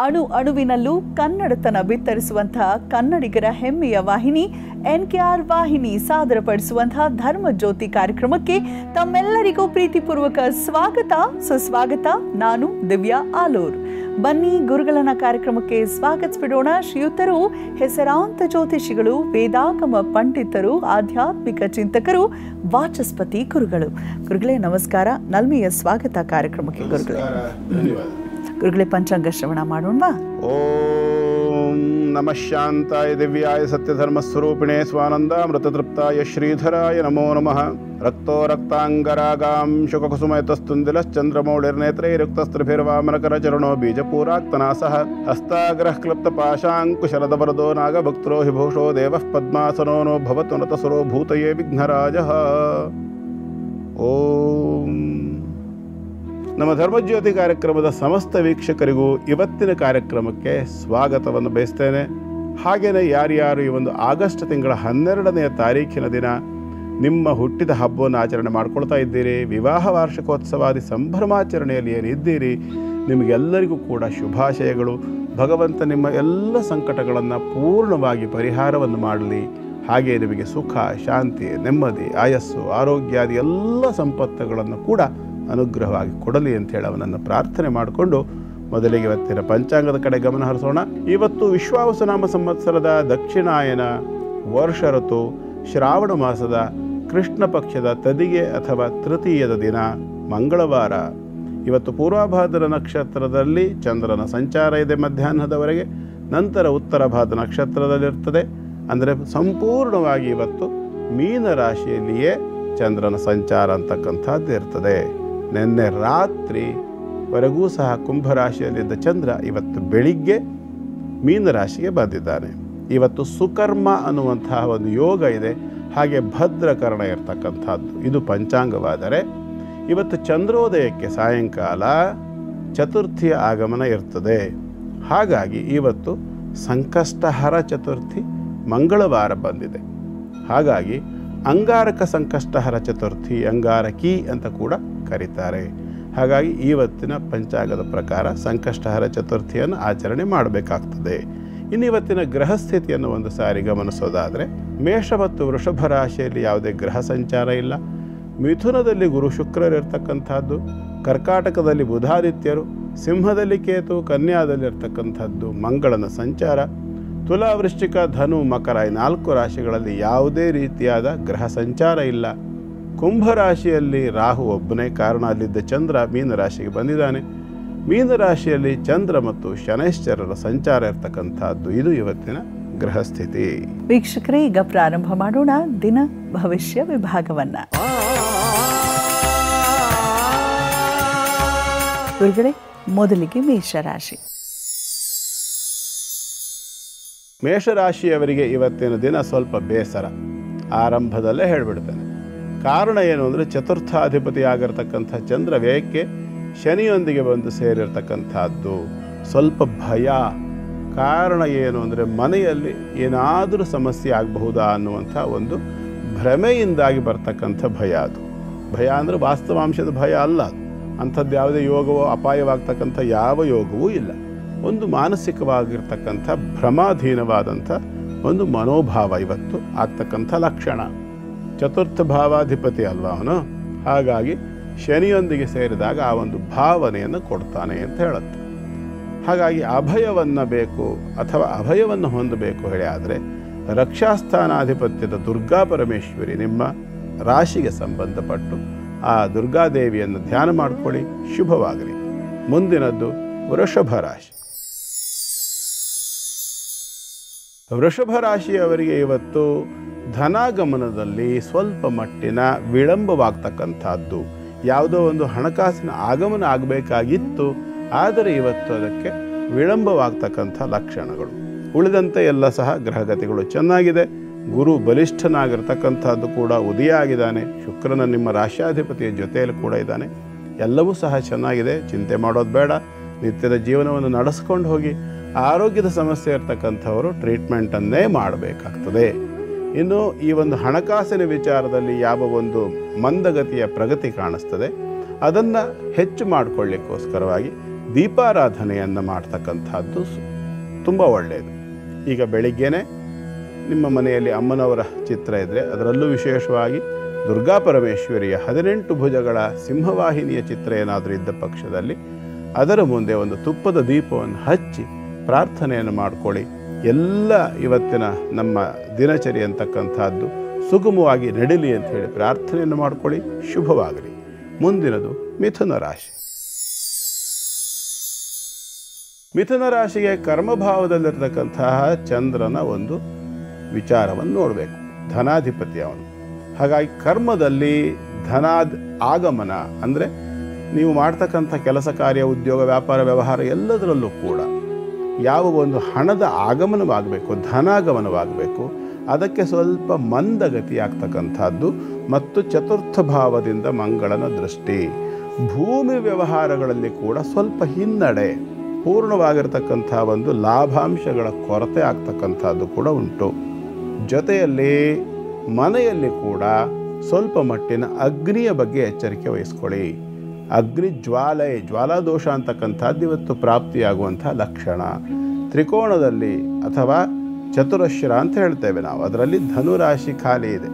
ಅಣು ಅಣುವಿನಲ್ಲೂ ಕನ್ನಡತನ ಬಿತ್ತರಿಸುವಂತಹ ಕನ್ನಡಿಗರ ಹೆಮ್ಮೆಯ ವಾಹಿನಿ ಎನ್ಕೆಆರ್ ವಾಹಿನಿ ಸಾದರಪಡಿಸುವಂತಹ ಧರ್ಮಜ್ಯೋತಿ ಕಾರ್ಯಕ್ರಮಕ್ಕೆ ತಮ್ಮೆಲ್ಲರಿಗೂ ಪ್ರೀತಿಪೂರ್ವಕ ಸ್ವಾಗತ ಸುಸ್ವಾಗತ. ನಾನು ದಿವ್ಯಾ ಆಲೂರ್. ಬನ್ನಿ ಗುರುಗಳನ ಕಾರ್ಯಕ್ರಮಕ್ಕೆ ಸ್ವಾಗತಿಸಿಬಿಡೋಣ. ಶ್ರೀಯುತರು ಹೆಸರಾಂತ ಜ್ಯೋತಿಷಿಗಳು, ವೇದಾಗಮ ಪಂಡಿತರು, ಆಧ್ಯಾತ್ಮಿಕ ಚಿಂತಕರು, ವಾಚಸ್ಪತಿ ಗುರುಗಳು. ಗುರುಗಳೇ ನಮಸ್ಕಾರ, ನಲ್ಮೆಯ ಸ್ವಾಗತ ಕಾರ್ಯಕ್ರಮಕ್ಕೆ. ಗುರುಗಳೇ ಪಂಚಾಂಗ ಶ್ರವಣ ಮಾಡೋಣವಾ? ಓಂ ನಮಃ ಶಾಂತಾಯ ದಿವ್ಯಾಯ ಸತ್ಯಧರ್ಮ ಸ್ವರೂಪಿಣೆ ಸ್ವಾನಂದಾಮೃತತೃಪ್ತಾಯ ಶ್ರೀಧರಾಯ ನಮೋ ನಮಃ. ರಕ್ತೋ ರಕ್ತಾಂಗರಾಗಾಂ ಶುಕಕುಸುಮಯತಸ್ತುಂದಿಲಶ್ಚಂದ್ರಮೌಳಿರ್ನೇತ್ರೈರುಕ್ತಸ್ತ್ರಿಭಿರ್ವಾಮನಕರ ಬೀಜಪೂರಾಕ್ತನಾಸಃ ಹಸ್ತಾಗ್ರಹ ಕ್ಲುಪ್ತಪಾಶಾಂಕುಶಲದವರದೋ ನಾಗಭಕ್ತರೋ ಹಿಭೂಷೋ ದೇವಃ ಪದ್ಮಾಸನೋ ನೋ ಭವತು ನತಸುರೋ ಭೂತಯೇ ವಿಘ್ನರಾಜಃ. ಓಂ. ನಮ್ಮ ಧರ್ಮಜ್ಯೋತಿ ಕಾರ್ಯಕ್ರಮದ ಸಮಸ್ತ ವೀಕ್ಷಕರಿಗೂ ಇವತ್ತಿನ ಕಾರ್ಯಕ್ರಮಕ್ಕೆ ಸ್ವಾಗತವನ್ನು ಬಯಸ್ತೇನೆ. ಹಾಗೆಯೇ ಯಾರ್ಯಾರು ಈ ಒಂದು ಆಗಸ್ಟ್ ತಿಂಗಳ 12ನೇ ತಾರೀಖಿನ ದಿನ ನಿಮ್ಮ ಹುಟ್ಟಿದ ಹಬ್ಬವನ್ನು ಆಚರಣೆ ಮಾಡ್ಕೊಳ್ತಾ ಇದ್ದೀರಿ, ವಿವಾಹ ವಾರ್ಷಿಕೋತ್ಸವಾದಿ ಸಂಭ್ರಮಾಚರಣೆಯಲ್ಲಿ ಏನಿದ್ದೀರಿ, ನಿಮಗೆಲ್ಲರಿಗೂ ಕೂಡ ಶುಭಾಶಯಗಳು. ಭಗವಂತ ನಿಮ್ಮ ಎಲ್ಲ ಸಂಕಟಗಳನ್ನು ಪೂರ್ಣವಾಗಿ ಪರಿಹಾರವನ್ನು ಮಾಡಲಿ. ಹಾಗೆಯೇ ನಿಮಗೆ ಸುಖ, ಶಾಂತಿ, ನೆಮ್ಮದಿ, ಆಯಸ್ಸು, ಆರೋಗ್ಯಾದಿ ಎಲ್ಲ ಸಂಪತ್ತುಗಳನ್ನು ಕೂಡ ಅನುಗ್ರಹವಾಗಿ ಕೊಡಲಿ ಅಂತೇಳಿ ಅವನನ್ನು ಪ್ರಾರ್ಥನೆ ಮಾಡಿಕೊಂಡು ಮೊದಲಿಗೆ ಇವತ್ತಿನ ಪಂಚಾಂಗದ ಕಡೆ ಗಮನ ಹರಿಸೋಣ. ಇವತ್ತು ವಿಶ್ವಾವಸುನಾಮ ಸಂವತ್ಸರದ ದಕ್ಷಿಣಾಯನ ವರ್ಷ ಋತು ಶ್ರಾವಣ ಮಾಸದ ಕೃಷ್ಣ ಪಕ್ಷದ ತದಿಗೆ ಅಥವಾ ತೃತೀಯದ ದಿನ ಮಂಗಳವಾರ. ಇವತ್ತು ಪೂರ್ವಭಾದ್ರ ನಕ್ಷತ್ರದಲ್ಲಿ ಚಂದ್ರನ ಸಂಚಾರ ಇದೆ ಮಧ್ಯಾಹ್ನದವರೆಗೆ. ನಂತರ ಉತ್ತರ ಭಾದ್ರ ನಕ್ಷತ್ರದಲ್ಲಿರ್ತದೆ. ಅಂದರೆ ಸಂಪೂರ್ಣವಾಗಿ ಇವತ್ತು ಮೀನ ರಾಶಿಯಲ್ಲಿಯೇ ಚಂದ್ರನ ಸಂಚಾರ ಅಂತಕ್ಕಂಥದ್ದು ಇರ್ತದೆ. ನಿನ್ನೆ ರಾತ್ರಿವರೆಗೂ ಸಹ ಕುಂಭರಾಶಿಯಲ್ಲಿದ್ದ ಚಂದ್ರ ಇವತ್ತು ಬೆಳಿಗ್ಗೆ ಮೀನರಾಶಿಗೆ ಬಂದಿದ್ದಾನೆ. ಇವತ್ತು ಸುಕರ್ಮ ಅನ್ನುವಂತಹ ಒಂದು ಯೋಗ ಇದೆ, ಹಾಗೆ ಭದ್ರಕರಣ ಇರ್ತಕ್ಕಂಥದ್ದು. ಇದು ಪಂಚಾಂಗವಾದರೆ ಇವತ್ತು ಚಂದ್ರೋದಯಕ್ಕೆ ಸಾಯಂಕಾಲ ಚತುರ್ಥಿಯ ಆಗಮನ ಇರ್ತದೆ. ಹಾಗಾಗಿ ಇವತ್ತು ಸಂಕಷ್ಟಹರ ಚತುರ್ಥಿ ಮಂಗಳವಾರ ಬಂದಿದೆ. ಹಾಗಾಗಿ ಅಂಗಾರಕ ಸಂಕಷ್ಟಹರ ಚತುರ್ಥಿ, ಅಂಗಾರಕಿ ಅಂತ ಕೂಡ ಕರೀತಾರೆ. ಹಾಗಾಗಿ ಇವತ್ತಿನ ಪಂಚಾಂಗದ ಪ್ರಕಾರ ಸಂಕಷ್ಟಹರ ಚತುರ್ಥಿಯನ್ನು ಆಚರಣೆ ಮಾಡಬೇಕಾಗ್ತದೆ. ಇನ್ನು ಇವತ್ತಿನ ಗ್ರಹ ಸ್ಥಿತಿಯನ್ನು ಒಂದು ಸಾರಿ ಗಮನಿಸೋದಾದರೆ, ಮೇಷ ಮತ್ತು ವೃಷಭ ರಾಶಿಯಲ್ಲಿ ಯಾವುದೇ ಗ್ರಹ ಸಂಚಾರ ಇಲ್ಲ. ಮಿಥುನದಲ್ಲಿ ಗುರು ಶುಕ್ರರಿರ್ತಕ್ಕಂಥದ್ದು, ಕರ್ಕಾಟಕದಲ್ಲಿ ಬುಧಾದಿತ್ಯರು, ಸಿಂಹದಲ್ಲಿ ಕೇತು, ಕನ್ಯಾದಲ್ಲಿರ್ತಕ್ಕಂಥದ್ದು ಮಂಗಳನ ಸಂಚಾರ. ತುಲಾ, ವೃಶ್ಚಿಕ, ಧನು, ಮಕರ ಈ 4 ರಾಶಿಗಳಲ್ಲಿ ಯಾವುದೇ ರೀತಿಯಾದ ಗ್ರಹ ಸಂಚಾರ ಇಲ್ಲ. ಕುಂಭರಾಶಿಯಲ್ಲಿ ರಾಹು ಒಬ್ಬನೇ ಕಾರಣ. ಅಲ್ಲಿದ್ದ ಚಂದ್ರ ಮೀನರಾಶಿಗೆ ಬಂದಿದ್ದಾನೆ. ಮೀನರಾಶಿಯಲ್ಲಿ ಚಂದ್ರ ಮತ್ತು ಶನೈಶ್ಚರರ ಸಂಚಾರ ಇರ್ತಕ್ಕಂಥದ್ದು. ಇದು ಇವತ್ತಿನ ಗ್ರಹ ಸ್ಥಿತಿ. ವೀಕ್ಷಕರೇ, ಈಗ ಪ್ರಾರಂಭ ಮಾಡೋಣ ದಿನ ಭವಿಷ್ಯ ವಿಭಾಗವನ್ನ. ಗುರುಗಳೇ, ಮೊದಲಿಗೆ ಮೇಷರಾಶಿ. ಮೇಷರಾಶಿಯವರಿಗೆ ಇವತ್ತಿನ ದಿನ ಸ್ವಲ್ಪ ಬೇಸರ. ಆರಂಭದಲ್ಲೇ ಹೇಳಿಬಿಡ್ತೇನೆ. ಕಾರಣ ಏನು ಅಂದರೆ, ಚತುರ್ಥಾಧಿಪತಿ ಆಗಿರ್ತಕ್ಕಂಥ ಚಂದ್ರ ವ್ಯಯಕ್ಕೆ ಶನಿಯೊಂದಿಗೆ ಬಂದು ಸೇರಿರ್ತಕ್ಕಂಥದ್ದು. ಸ್ವಲ್ಪ ಭಯ. ಕಾರಣ ಏನು ಅಂದರೆ, ಮನೆಯಲ್ಲಿ ಏನಾದರೂ ಸಮಸ್ಯೆ ಆಗಬಹುದಾ ಅನ್ನುವಂಥ ಒಂದು ಭ್ರಮೆಯಿಂದಾಗಿ ಬರ್ತಕ್ಕಂಥ ಭಯ. ಅದು ಭಯ ಅಂದರೆ ವಾಸ್ತವಾಂಶದ ಭಯ ಅಲ್ಲ. ಅದು ಅಂಥದ್ದು ಯಾವುದೇ ಯೋಗವೋ ಅಪಾಯವಾಗ್ತಕ್ಕಂಥ ಯಾವ ಯೋಗವೂ ಇಲ್ಲ. ಒಂದು ಮಾನಸಿಕವಾಗಿರ್ತಕ್ಕಂಥ ಭ್ರಮಾಧೀನವಾದಂಥ ಒಂದು ಮನೋಭಾವ ಇವತ್ತು ಆಗ್ತಕ್ಕಂಥ ಲಕ್ಷಣ. ಚತುರ್ಥ ಭಾವಾಧಿಪತಿ ಅಲ್ವಾ ಅವನು. ಹಾಗಾಗಿ ಶನಿಯೊಂದಿಗೆ ಸೇರಿದಾಗ ಆ ಒಂದು ಭಾವನೆಯನ್ನು ಕೊಡ್ತಾನೆ ಅಂತ ಹೇಳುತ್ತೆ. ಹಾಗಾಗಿ ಅಭಯವನ್ನು ಬೇಕು ಅಥವಾ ಅಭಯವನ್ನು ಹೊಂದಬೇಕು ಹೇಳಿ ಆದರೆ, ರಕ್ಷಾಸ್ಥಾನಾಧಿಪತ್ಯದ ದುರ್ಗಾ ಪರಮೇಶ್ವರಿ ನಿಮ್ಮ ರಾಶಿಗೆ ಸಂಬಂಧಪಟ್ಟು ಆ ದುರ್ಗಾದೇವಿಯನ್ನು ಧ್ಯಾನ ಮಾಡಿಕೊಳ್ಳಿ, ಶುಭವಾಗಲಿ. ಮುಂದಿನದ್ದು ವೃಷಭ ರಾಶಿ. ವೃಷಭ ರಾಶಿಯವರಿಗೆ ಇವತ್ತು ಧನಾಗಮನದಲ್ಲಿ ಸ್ವಲ್ಪ ಮಟ್ಟಿನ ವಿಳಂಬವಾಗ್ತಕ್ಕಂಥದ್ದು. ಯಾವುದೋ ಒಂದು ಹಣಕಾಸಿನ ಆಗಮನ ಆಗಬೇಕಾಗಿತ್ತು, ಆದರೆ ಇವತ್ತು ಅದಕ್ಕೆ ವಿಳಂಬವಾಗ್ತಕ್ಕಂಥ ಲಕ್ಷಣಗಳು. ಉಳಿದಂತೆ ಎಲ್ಲ ಸಹ ಗ್ರಹಗತಿಗಳು ಚೆನ್ನಾಗಿದೆ. ಗುರು ಬಲಿಷ್ಠನಾಗಿರ್ತಕ್ಕಂಥದ್ದು ಕೂಡ ಉದಯ ಆಗಿದ್ದಾನೆ. ಶುಕ್ರನ ನಿಮ್ಮ ರಾಶ್ಯಾಧಿಪತಿಯ ಜೊತೆಯಲ್ಲಿ ಕೂಡ ಇದ್ದಾನೆ. ಎಲ್ಲವೂ ಸಹ ಚೆನ್ನಾಗಿದೆ. ಚಿಂತೆ ಮಾಡೋದು ಬೇಡ. ನಿತ್ಯದ ಜೀವನವನ್ನು ನಡೆಸ್ಕೊಂಡು ಹೋಗಿ. ಆರೋಗ್ಯದ ಸಮಸ್ಯೆ ಇರ್ತಕ್ಕಂಥವರು ಟ್ರೀಟ್ಮೆಂಟನ್ನೇ ಮಾಡಬೇಕಾಗ್ತದೆ. ಇನ್ನು ಈ ಒಂದು ಹಣಕಾಸಿನ ವಿಚಾರದಲ್ಲಿ ಯಾವ ಒಂದು ಮಂದಗತಿಯ ಪ್ರಗತಿ ಕಾಣಿಸ್ತದೆ, ಅದನ್ನು ಹೆಚ್ಚು ಮಾಡಿಕೊಳ್ಳಿಕ್ಕೋಸ್ಕರವಾಗಿ ದೀಪಾರಾಧನೆಯನ್ನು ಮಾಡ್ತಕ್ಕಂಥದ್ದು ತುಂಬ ಒಳ್ಳೆಯದು. ಈಗ ಬೆಳಿಗ್ಗೆನೇ ನಿಮ್ಮ ಮನೆಯಲ್ಲಿ ಅಮ್ಮನವರ ಚಿತ್ರ ಇದ್ದರೆ ಅದರಲ್ಲೂ ವಿಶೇಷವಾಗಿ ದುರ್ಗಾ ಪರಮೇಶ್ವರಿಯ 18 ಭುಜಗಳ ಸಿಂಹವಾಹಿನಿಯ ಚಿತ್ರ ಏನಾದರೂ ಇದ್ದ ಪಕ್ಷದಲ್ಲಿ ಅದರ ಮುಂದೆ ಒಂದು ತುಪ್ಪದ ದೀಪವನ್ನು ಹಚ್ಚಿ ಪ್ರಾರ್ಥನೆಯನ್ನು ಮಾಡಿಕೊಳ್ಳಿ. ಎಲ್ಲ ಇವತ್ತಿನ ನಮ್ಮ ದಿನಚರಿ ಅಂತಕ್ಕಂಥದ್ದು ಸುಗಮವಾಗಿ ನಡೀಲಿ ಅಂತ ಹೇಳಿ ಪ್ರಾರ್ಥನೆಯನ್ನು ಮಾಡಿಕೊಳ್ಳಿ. ಶುಭವಾಗಲಿ. ಮುಂದಿನದು ಮಿಥುನ ರಾಶಿ. ಮಿಥುನ ರಾಶಿಗೆ ಕರ್ಮಭಾವದಲ್ಲಿರ್ತಕ್ಕಂತಹ ಚಂದ್ರನ ಒಂದು ವಿಚಾರವನ್ನು ನೋಡಬೇಕು. ಧನಾಧಿಪತಿ ಅವನು. ಹಾಗಾಗಿ ಕರ್ಮದಲ್ಲಿ ಆಗಮನ ಅಂದರೆ ನೀವು ಮಾಡ್ತಕ್ಕಂಥ ಕೆಲಸ ಕಾರ್ಯ ಉದ್ಯೋಗ ವ್ಯಾಪಾರ ವ್ಯವಹಾರ ಎಲ್ಲದರಲ್ಲೂ ಕೂಡ ಯಾವ ಒಂದು ಹಣದ ಆಗಮನವಾಗಬೇಕು, ಧನಾಗಮನವಾಗಬೇಕು, ಅದಕ್ಕೆ ಸ್ವಲ್ಪ ಮಂದಗತಿ ಆಗ್ತಕ್ಕಂಥದ್ದು ಮತ್ತು ಚತುರ್ಥ ಭಾವದಿಂದ ಮಂಗಳನ ದೃಷ್ಟಿ. ಭೂಮಿ ವ್ಯವಹಾರಗಳಲ್ಲಿ ಕೂಡ ಸ್ವಲ್ಪ ಹಿನ್ನಡೆ, ಪೂರ್ಣವಾಗಿರ್ತಕ್ಕಂಥ ಒಂದು ಲಾಭಾಂಶಗಳ ಕೊರತೆ ಆಗ್ತಕ್ಕಂಥದ್ದು ಕೂಡ ಉಂಟು. ಜೊತೆಯಲ್ಲಿ ಮನೆಯಲ್ಲಿ ಕೂಡ ಸ್ವಲ್ಪ ಮಟ್ಟಿನ ಅಗ್ನಿಯ ಬಗ್ಗೆ ಎಚ್ಚರಿಕೆ ವಹಿಸ್ಕೊಳ್ಳಿ. ಅಗ್ನಿ ಜ್ವಾಲಾದೋಷ ಅಂತಕ್ಕಂಥದ್ದು ಇವತ್ತು ಪ್ರಾಪ್ತಿಯಾಗುವಂಥ ಲಕ್ಷಣ. ತ್ರಿಕೋಣದಲ್ಲಿ ಅಥವಾ ಚತುರಶ್ರ ಅಂತ ಹೇಳ್ತೇವೆ ನಾವು, ಅದರಲ್ಲಿ ಧನುರಾಶಿ ಖಾಲಿ ಇದೆ.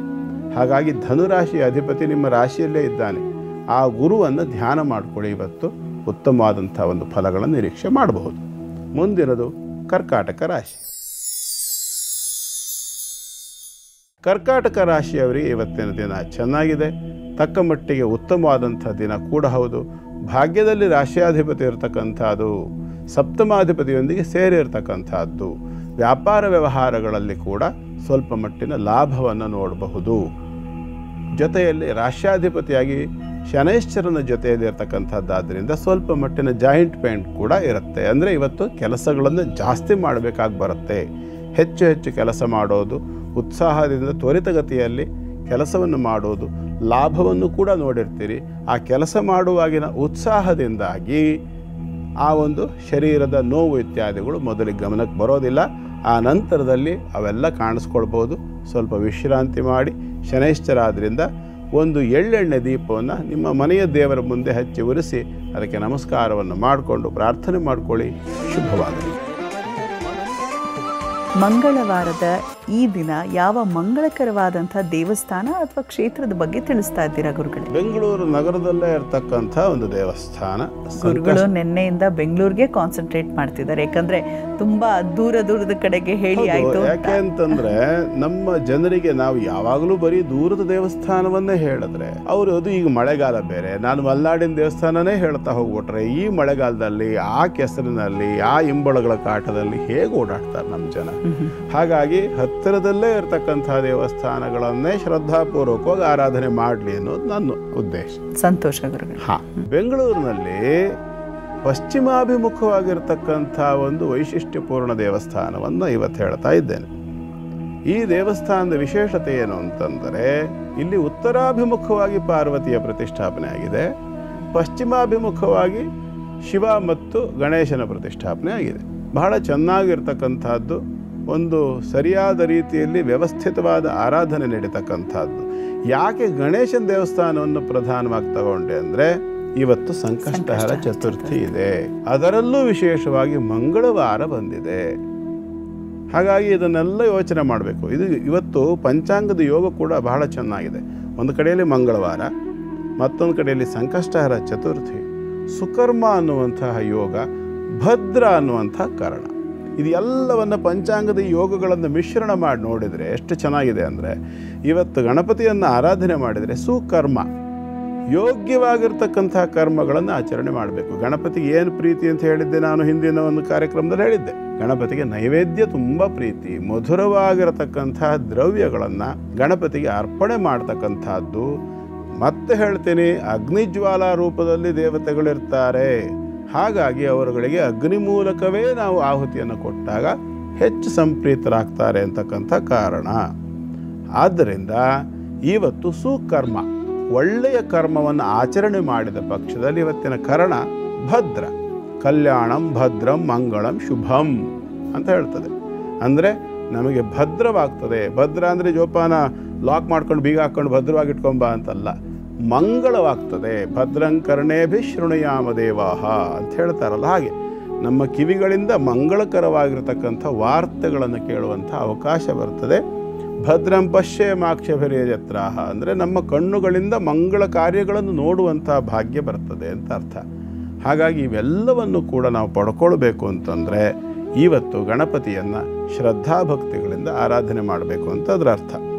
ಹಾಗಾಗಿ ಧನುರಾಶಿ ಅಧಿಪತಿ ನಿಮ್ಮ ರಾಶಿಯಲ್ಲೇ ಇದ್ದಾನೆ. ಆ ಗುರುವನ್ನು ಧ್ಯಾನ ಮಾಡಿಕೊಳ್ಳಿ. ಇವತ್ತು ಉತ್ತಮವಾದಂಥ ಒಂದು ಫಲಗಳನ್ನು ನಿರೀಕ್ಷೆ ಮಾಡಬಹುದು. ಮುಂದಿನದು ಕರ್ಕಾಟಕ ರಾಶಿ. ಕರ್ಕಾಟಕ ರಾಶಿಯವರಿಗೆ ಇವತ್ತಿನ ದಿನ ಚೆನ್ನಾಗಿದೆ. ತಕ್ಕ ಮಟ್ಟಿಗೆ ಉತ್ತಮವಾದಂಥ ದಿನ ಕೂಡ ಹೌದು. ಭಾಗ್ಯದಲ್ಲಿ ರಾಶಿಯಾಧಿಪತಿ ಇರತಕ್ಕಂಥದ್ದು ಸಪ್ತಮಾಧಿಪತಿಯೊಂದಿಗೆ ಸೇರಿರ್ತಕ್ಕಂಥದ್ದು. ವ್ಯಾಪಾರ ವ್ಯವಹಾರಗಳಲ್ಲಿ ಕೂಡ ಸ್ವಲ್ಪ ಮಟ್ಟಿನ ಲಾಭವನ್ನು ನೋಡಬಹುದು. ಜೊತೆಯಲ್ಲಿ ರಾಶ್ಯಾಧಿಪತಿಯಾಗಿ ಶನೈಶ್ಚರನ ಜೊತೆಯಲ್ಲಿ ಇರತಕ್ಕಂಥದ್ದಾದ್ದರಿಂದ ಸ್ವಲ್ಪ ಮಟ್ಟಿನ ಜಾಯಿಂಟ್ ಪೇನ್ ಕೂಡ ಇರುತ್ತೆ. ಅಂದರೆ ಇವತ್ತು ಕೆಲಸಗಳನ್ನು ಜಾಸ್ತಿ ಮಾಡಬೇಕಾಗಿ ಬರುತ್ತೆ. ಹೆಚ್ಚು ಹೆಚ್ಚು ಕೆಲಸ ಮಾಡೋದು, ಉತ್ಸಾಹದಿಂದ ತ್ವರಿತಗತಿಯಲ್ಲಿ ಕೆಲಸವನ್ನು ಮಾಡೋದು, ಲಾಭವನ್ನು ಕೂಡ ನೋಡಿರ್ತೀರಿ. ಆ ಕೆಲಸ ಮಾಡುವಾಗಿನ ಉತ್ಸಾಹದಿಂದಾಗಿ ಆ ಒಂದು ಶರೀರದ ನೋವು ಇತ್ಯಾದಿಗಳು ಮೊದಲಿಗೆ ಗಮನಕ್ಕೆ ಬರೋದಿಲ್ಲ. ಆ ನಂತರದಲ್ಲಿ ಅವೆಲ್ಲ ಕಾಣಿಸ್ಕೊಳ್ಬೋದು. ಸ್ವಲ್ಪ ವಿಶ್ರಾಂತಿ ಮಾಡಿ, ಶನೈಶ್ಚರ ಆದ್ದರಿಂದ ಒಂದು ಎಳ್ಳೆಣ್ಣೆ ದೀಪವನ್ನು ನಿಮ್ಮ ಮನೆಯ ದೇವರ ಮುಂದೆ ಹಚ್ಚಿ ಉರಿಸಿ ಅದಕ್ಕೆ ನಮಸ್ಕಾರವನ್ನು ಮಾಡಿಕೊಂಡು ಪ್ರಾರ್ಥನೆ ಮಾಡಿಕೊಳ್ಳಿ. ಶುಭವಾಗಲಿ. ಮಂಗಳವಾರದ ಈ ದಿನ ಯಾವ ಮಂಗಳಕರವಾದಂಥ ದೇವಸ್ಥಾನ ಅಥವಾ ಕ್ಷೇತ್ರದ ಬಗ್ಗೆ ತಿಳಿಸ್ತಾ ಇದ್ದೀರಾ ಗುರುಗಳೇ? ಬೆಂಗಳೂರು ನಗರದಲ್ಲೇ ಇರತಕ್ಕಂಥ ಒಂದು ದೇವಸ್ಥಾನ. ಗುರುಗಳು ನಿನ್ನೆಯಿಂದ ಬೆಂಗಳೂರಿಗೆ ಕಾನ್ಸಂಟ್ರೇಟ್ ಮಾಡ್ತಿದ್ದಾರೆ, ಯಾಕಂದ್ರೆ ತುಂಬಾ ದೂರದ ಕಡೆಗೆ ಹೇಳಿ ಆಯ್ತು. ಯಾಕೆ ಅಂತಂದ್ರೆ ನಮ್ಮ ಜನರಿಗೆ ನಾವು ಯಾವಾಗಲೂ ಬರೀ ದೂರದ ದೇವಸ್ಥಾನವನ್ನೇ ಹೇಳಿದ್ರೆ ಅವರು ಅದು ಈಗ ಮಳೆಗಾಲ ಬೇರೆ, ನಾನು ಮಲ್ನಾಡಿನ ದೇವಸ್ಥಾನನೇ ಹೇಳ್ತಾ ಹೋಗ್ಬಿಟ್ರೆ ಈ ಮಳೆಗಾಲದಲ್ಲಿ ಆ ಕೆಸರಿನಲ್ಲಿ ಆ ಇಂಬಳಗಳ ಕಾಟದಲ್ಲಿ ಹೇಗೆ ಓಡಾಡ್ತಾರೆ ನಮ್ಮ ಜನ. ಹಾಗಾಗಿ ಹತ್ತಿರದಲ್ಲೇ ಇರತಕ್ಕಂತಹ ದೇವಸ್ಥಾನಗಳನ್ನೇ ಶ್ರದ್ಧಾಪೂರ್ವಕವಾಗಿ ಆರಾಧನೆ ಮಾಡಲಿ ಅನ್ನೋದು ನನ್ನ ಉದ್ದೇಶ. ಸಂತೋಷ ಗುರುಗಳು. ಬೆಂಗಳೂರಿನಲ್ಲಿ ಪಶ್ಚಿಮಾಭಿಮುಖವಾಗಿರ್ತಕ್ಕಂಥ ಒಂದು ವೈಶಿಷ್ಟ್ಯಪೂರ್ಣ ದೇವಸ್ಥಾನವನ್ನು ಇವತ್ತು ಹೇಳ್ತಾ ಇದ್ದೇನೆ. ಈ ದೇವಸ್ಥಾನದ ವಿಶೇಷತೆ ಏನು ಅಂತಂದರೆ ಇಲ್ಲಿ ಉತ್ತರಾಭಿಮುಖವಾಗಿ ಪಾರ್ವತಿಯ ಪ್ರತಿಷ್ಠಾಪನೆ ಆಗಿದೆ, ಪಶ್ಚಿಮಾಭಿಮುಖವಾಗಿ ಶಿವ ಮತ್ತು ಗಣೇಶನ ಪ್ರತಿಷ್ಠಾಪನೆ ಆಗಿದೆ. ಬಹಳ ಚೆನ್ನಾಗಿರ್ತಕ್ಕಂಥದ್ದು, ಒಂದು ಸರಿಯಾದ ರೀತಿಯಲ್ಲಿ ವ್ಯವಸ್ಥಿತವಾದ ಆರಾಧನೆ ನಡೀತಕ್ಕಂಥದ್ದು. ಯಾಕೆ ಗಣೇಶನ ದೇವಸ್ಥಾನವನ್ನು ಪ್ರಧಾನವಾಗಿ ತಗೊಂಡೆ ಅಂದರೆ ಇವತ್ತು ಸಂಕಷ್ಟಹರ ಚತುರ್ಥಿ ಇದೆ, ಅದರಲ್ಲೂ ವಿಶೇಷವಾಗಿ ಮಂಗಳವಾರ ಬಂದಿದೆ. ಹಾಗಾಗಿ ಇದನ್ನೆಲ್ಲ ಯೋಚನೆ ಮಾಡಬೇಕು. ಇವತ್ತು ಪಂಚಾಂಗದ ಯೋಗ ಕೂಡ ಬಹಳ ಚೆನ್ನಾಗಿದೆ. ಒಂದು ಕಡೆಯಲ್ಲಿ ಮಂಗಳವಾರ, ಮತ್ತೊಂದು ಕಡೆಯಲ್ಲಿ ಸಂಕಷ್ಟಹರ ಚತುರ್ಥಿ, ಸುಕರ್ಮ ಅನ್ನುವಂತಹ ಯೋಗ, ಭದ್ರ ಅನ್ನುವಂಥ ಕರ್ಣ. ಇದು ಎಲ್ಲವನ್ನು ಪಂಚಾಂಗದ ಯೋಗಗಳನ್ನು ಮಿಶ್ರಣ ಮಾಡಿ ನೋಡಿದರೆ ಎಷ್ಟು ಚೆನ್ನಾಗಿದೆ ಅಂದರೆ ಇವತ್ತು ಗಣಪತಿಯನ್ನು ಆರಾಧನೆ ಮಾಡಿದರೆ ಸುಕರ್ಮ, ಯೋಗ್ಯವಾಗಿರ್ತಕ್ಕಂಥ ಕರ್ಮಗಳನ್ನು ಆಚರಣೆ ಮಾಡಬೇಕು. ಗಣಪತಿಗೆ ಏನು ಪ್ರೀತಿ ಅಂತ ಹೇಳಿದ್ದೆ ನಾನು ಹಿಂದಿನ ಒಂದು ಕಾರ್ಯಕ್ರಮದಲ್ಲಿ ಹೇಳಿದ್ದೆ. ಗಣಪತಿಗೆ ನೈವೇದ್ಯ ತುಂಬ ಪ್ರೀತಿ. ಮಧುರವಾಗಿರತಕ್ಕಂಥ ದ್ರವ್ಯಗಳನ್ನು ಗಣಪತಿಗೆ ಅರ್ಪಣೆ ಮಾಡ್ತಕ್ಕಂಥದ್ದು. ಮತ್ತೆ ಹೇಳ್ತೀನಿ, ಅಗ್ನಿಜ್ವಾಲಾ ರೂಪದಲ್ಲಿ ದೇವತೆಗಳಿರ್ತಾರೆ. ಹಾಗಾಗಿ ಅವರುಗಳಿಗೆ ಅಗ್ನಿ ಮೂಲಕವೇ ನಾವು ಆಹುತಿಯನ್ನು ಕೊಟ್ಟಾಗ ಹೆಚ್ಚು ಸಂಪ್ರೀತರಾಗ್ತಾರೆ ಅಂತಕ್ಕಂಥ ಕಾರಣ. ಆದ್ದರಿಂದ ಇವತ್ತು ಸುಕರ್ಮ, ಒಳ್ಳೆಯ ಕರ್ಮವನ್ನು ಆಚರಣೆ ಮಾಡಿದ ಪಕ್ಷದಲ್ಲಿ ಇವತ್ತಿನ ಕರ್ಣ ಭದ್ರ, ಕಲ್ಯಾಣಂ ಭದ್ರಂ ಮಂಗಳಂ ಶುಭಂ ಅಂತ ಹೇಳ್ತದೆ. ಅಂದರೆ ನಮಗೆ ಭದ್ರವಾಗ್ತದೆ. ಭದ್ರ ಅಂದರೆ ಜೋಪಾನ ಲಾಕ್ ಮಾಡ್ಕೊಂಡು ಬೀಗ ಹಾಕ್ಕೊಂಡು ಭದ್ರವಾಗಿ ಇಟ್ಕೊಂಬ ಅಂತಲ್ಲ. ಮಂಗಳವಾಗ್ತದೆ. ಭದ್ರಂ ಕರ್ಣೇಭಿ ಶೃಣುಯಾಮ ದೇವಾಹ ಅಂತ ಹೇಳ್ತಾರಲ್ಲ, ಹಾಗೆ ನಮ್ಮ ಕಿವಿಗಳಿಂದ ಮಂಗಳಕರವಾಗಿರತಕ್ಕಂಥ ವಾರ್ತೆಗಳನ್ನು ಕೇಳುವಂಥ ಅವಕಾಶ ಬರ್ತದೆ. ಭದ್ರಂ ಪಶ್ಯೇಮಾಕ್ಷಭಿರೇಯತ್ರಾಹ ಅಂದರೆ ನಮ್ಮ ಕಣ್ಣುಗಳಿಂದ ಮಂಗಳ ಕಾರ್ಯಗಳನ್ನು ನೋಡುವಂಥ ಭಾಗ್ಯ ಬರ್ತದೆ ಅಂತ ಅರ್ಥ. ಹಾಗಾಗಿ ಇವೆಲ್ಲವನ್ನು ಕೂಡ ನಾವು ಪಡ್ಕೊಳ್ಬೇಕು ಅಂತಂದರೆ ಇವತ್ತು ಗಣಪತಿಯನ್ನು ಶ್ರದ್ಧಾಭಕ್ತಿಗಳಿಂದ ಆರಾಧನೆ ಮಾಡಬೇಕು ಅಂತ ಅದರ ಅರ್ಥ.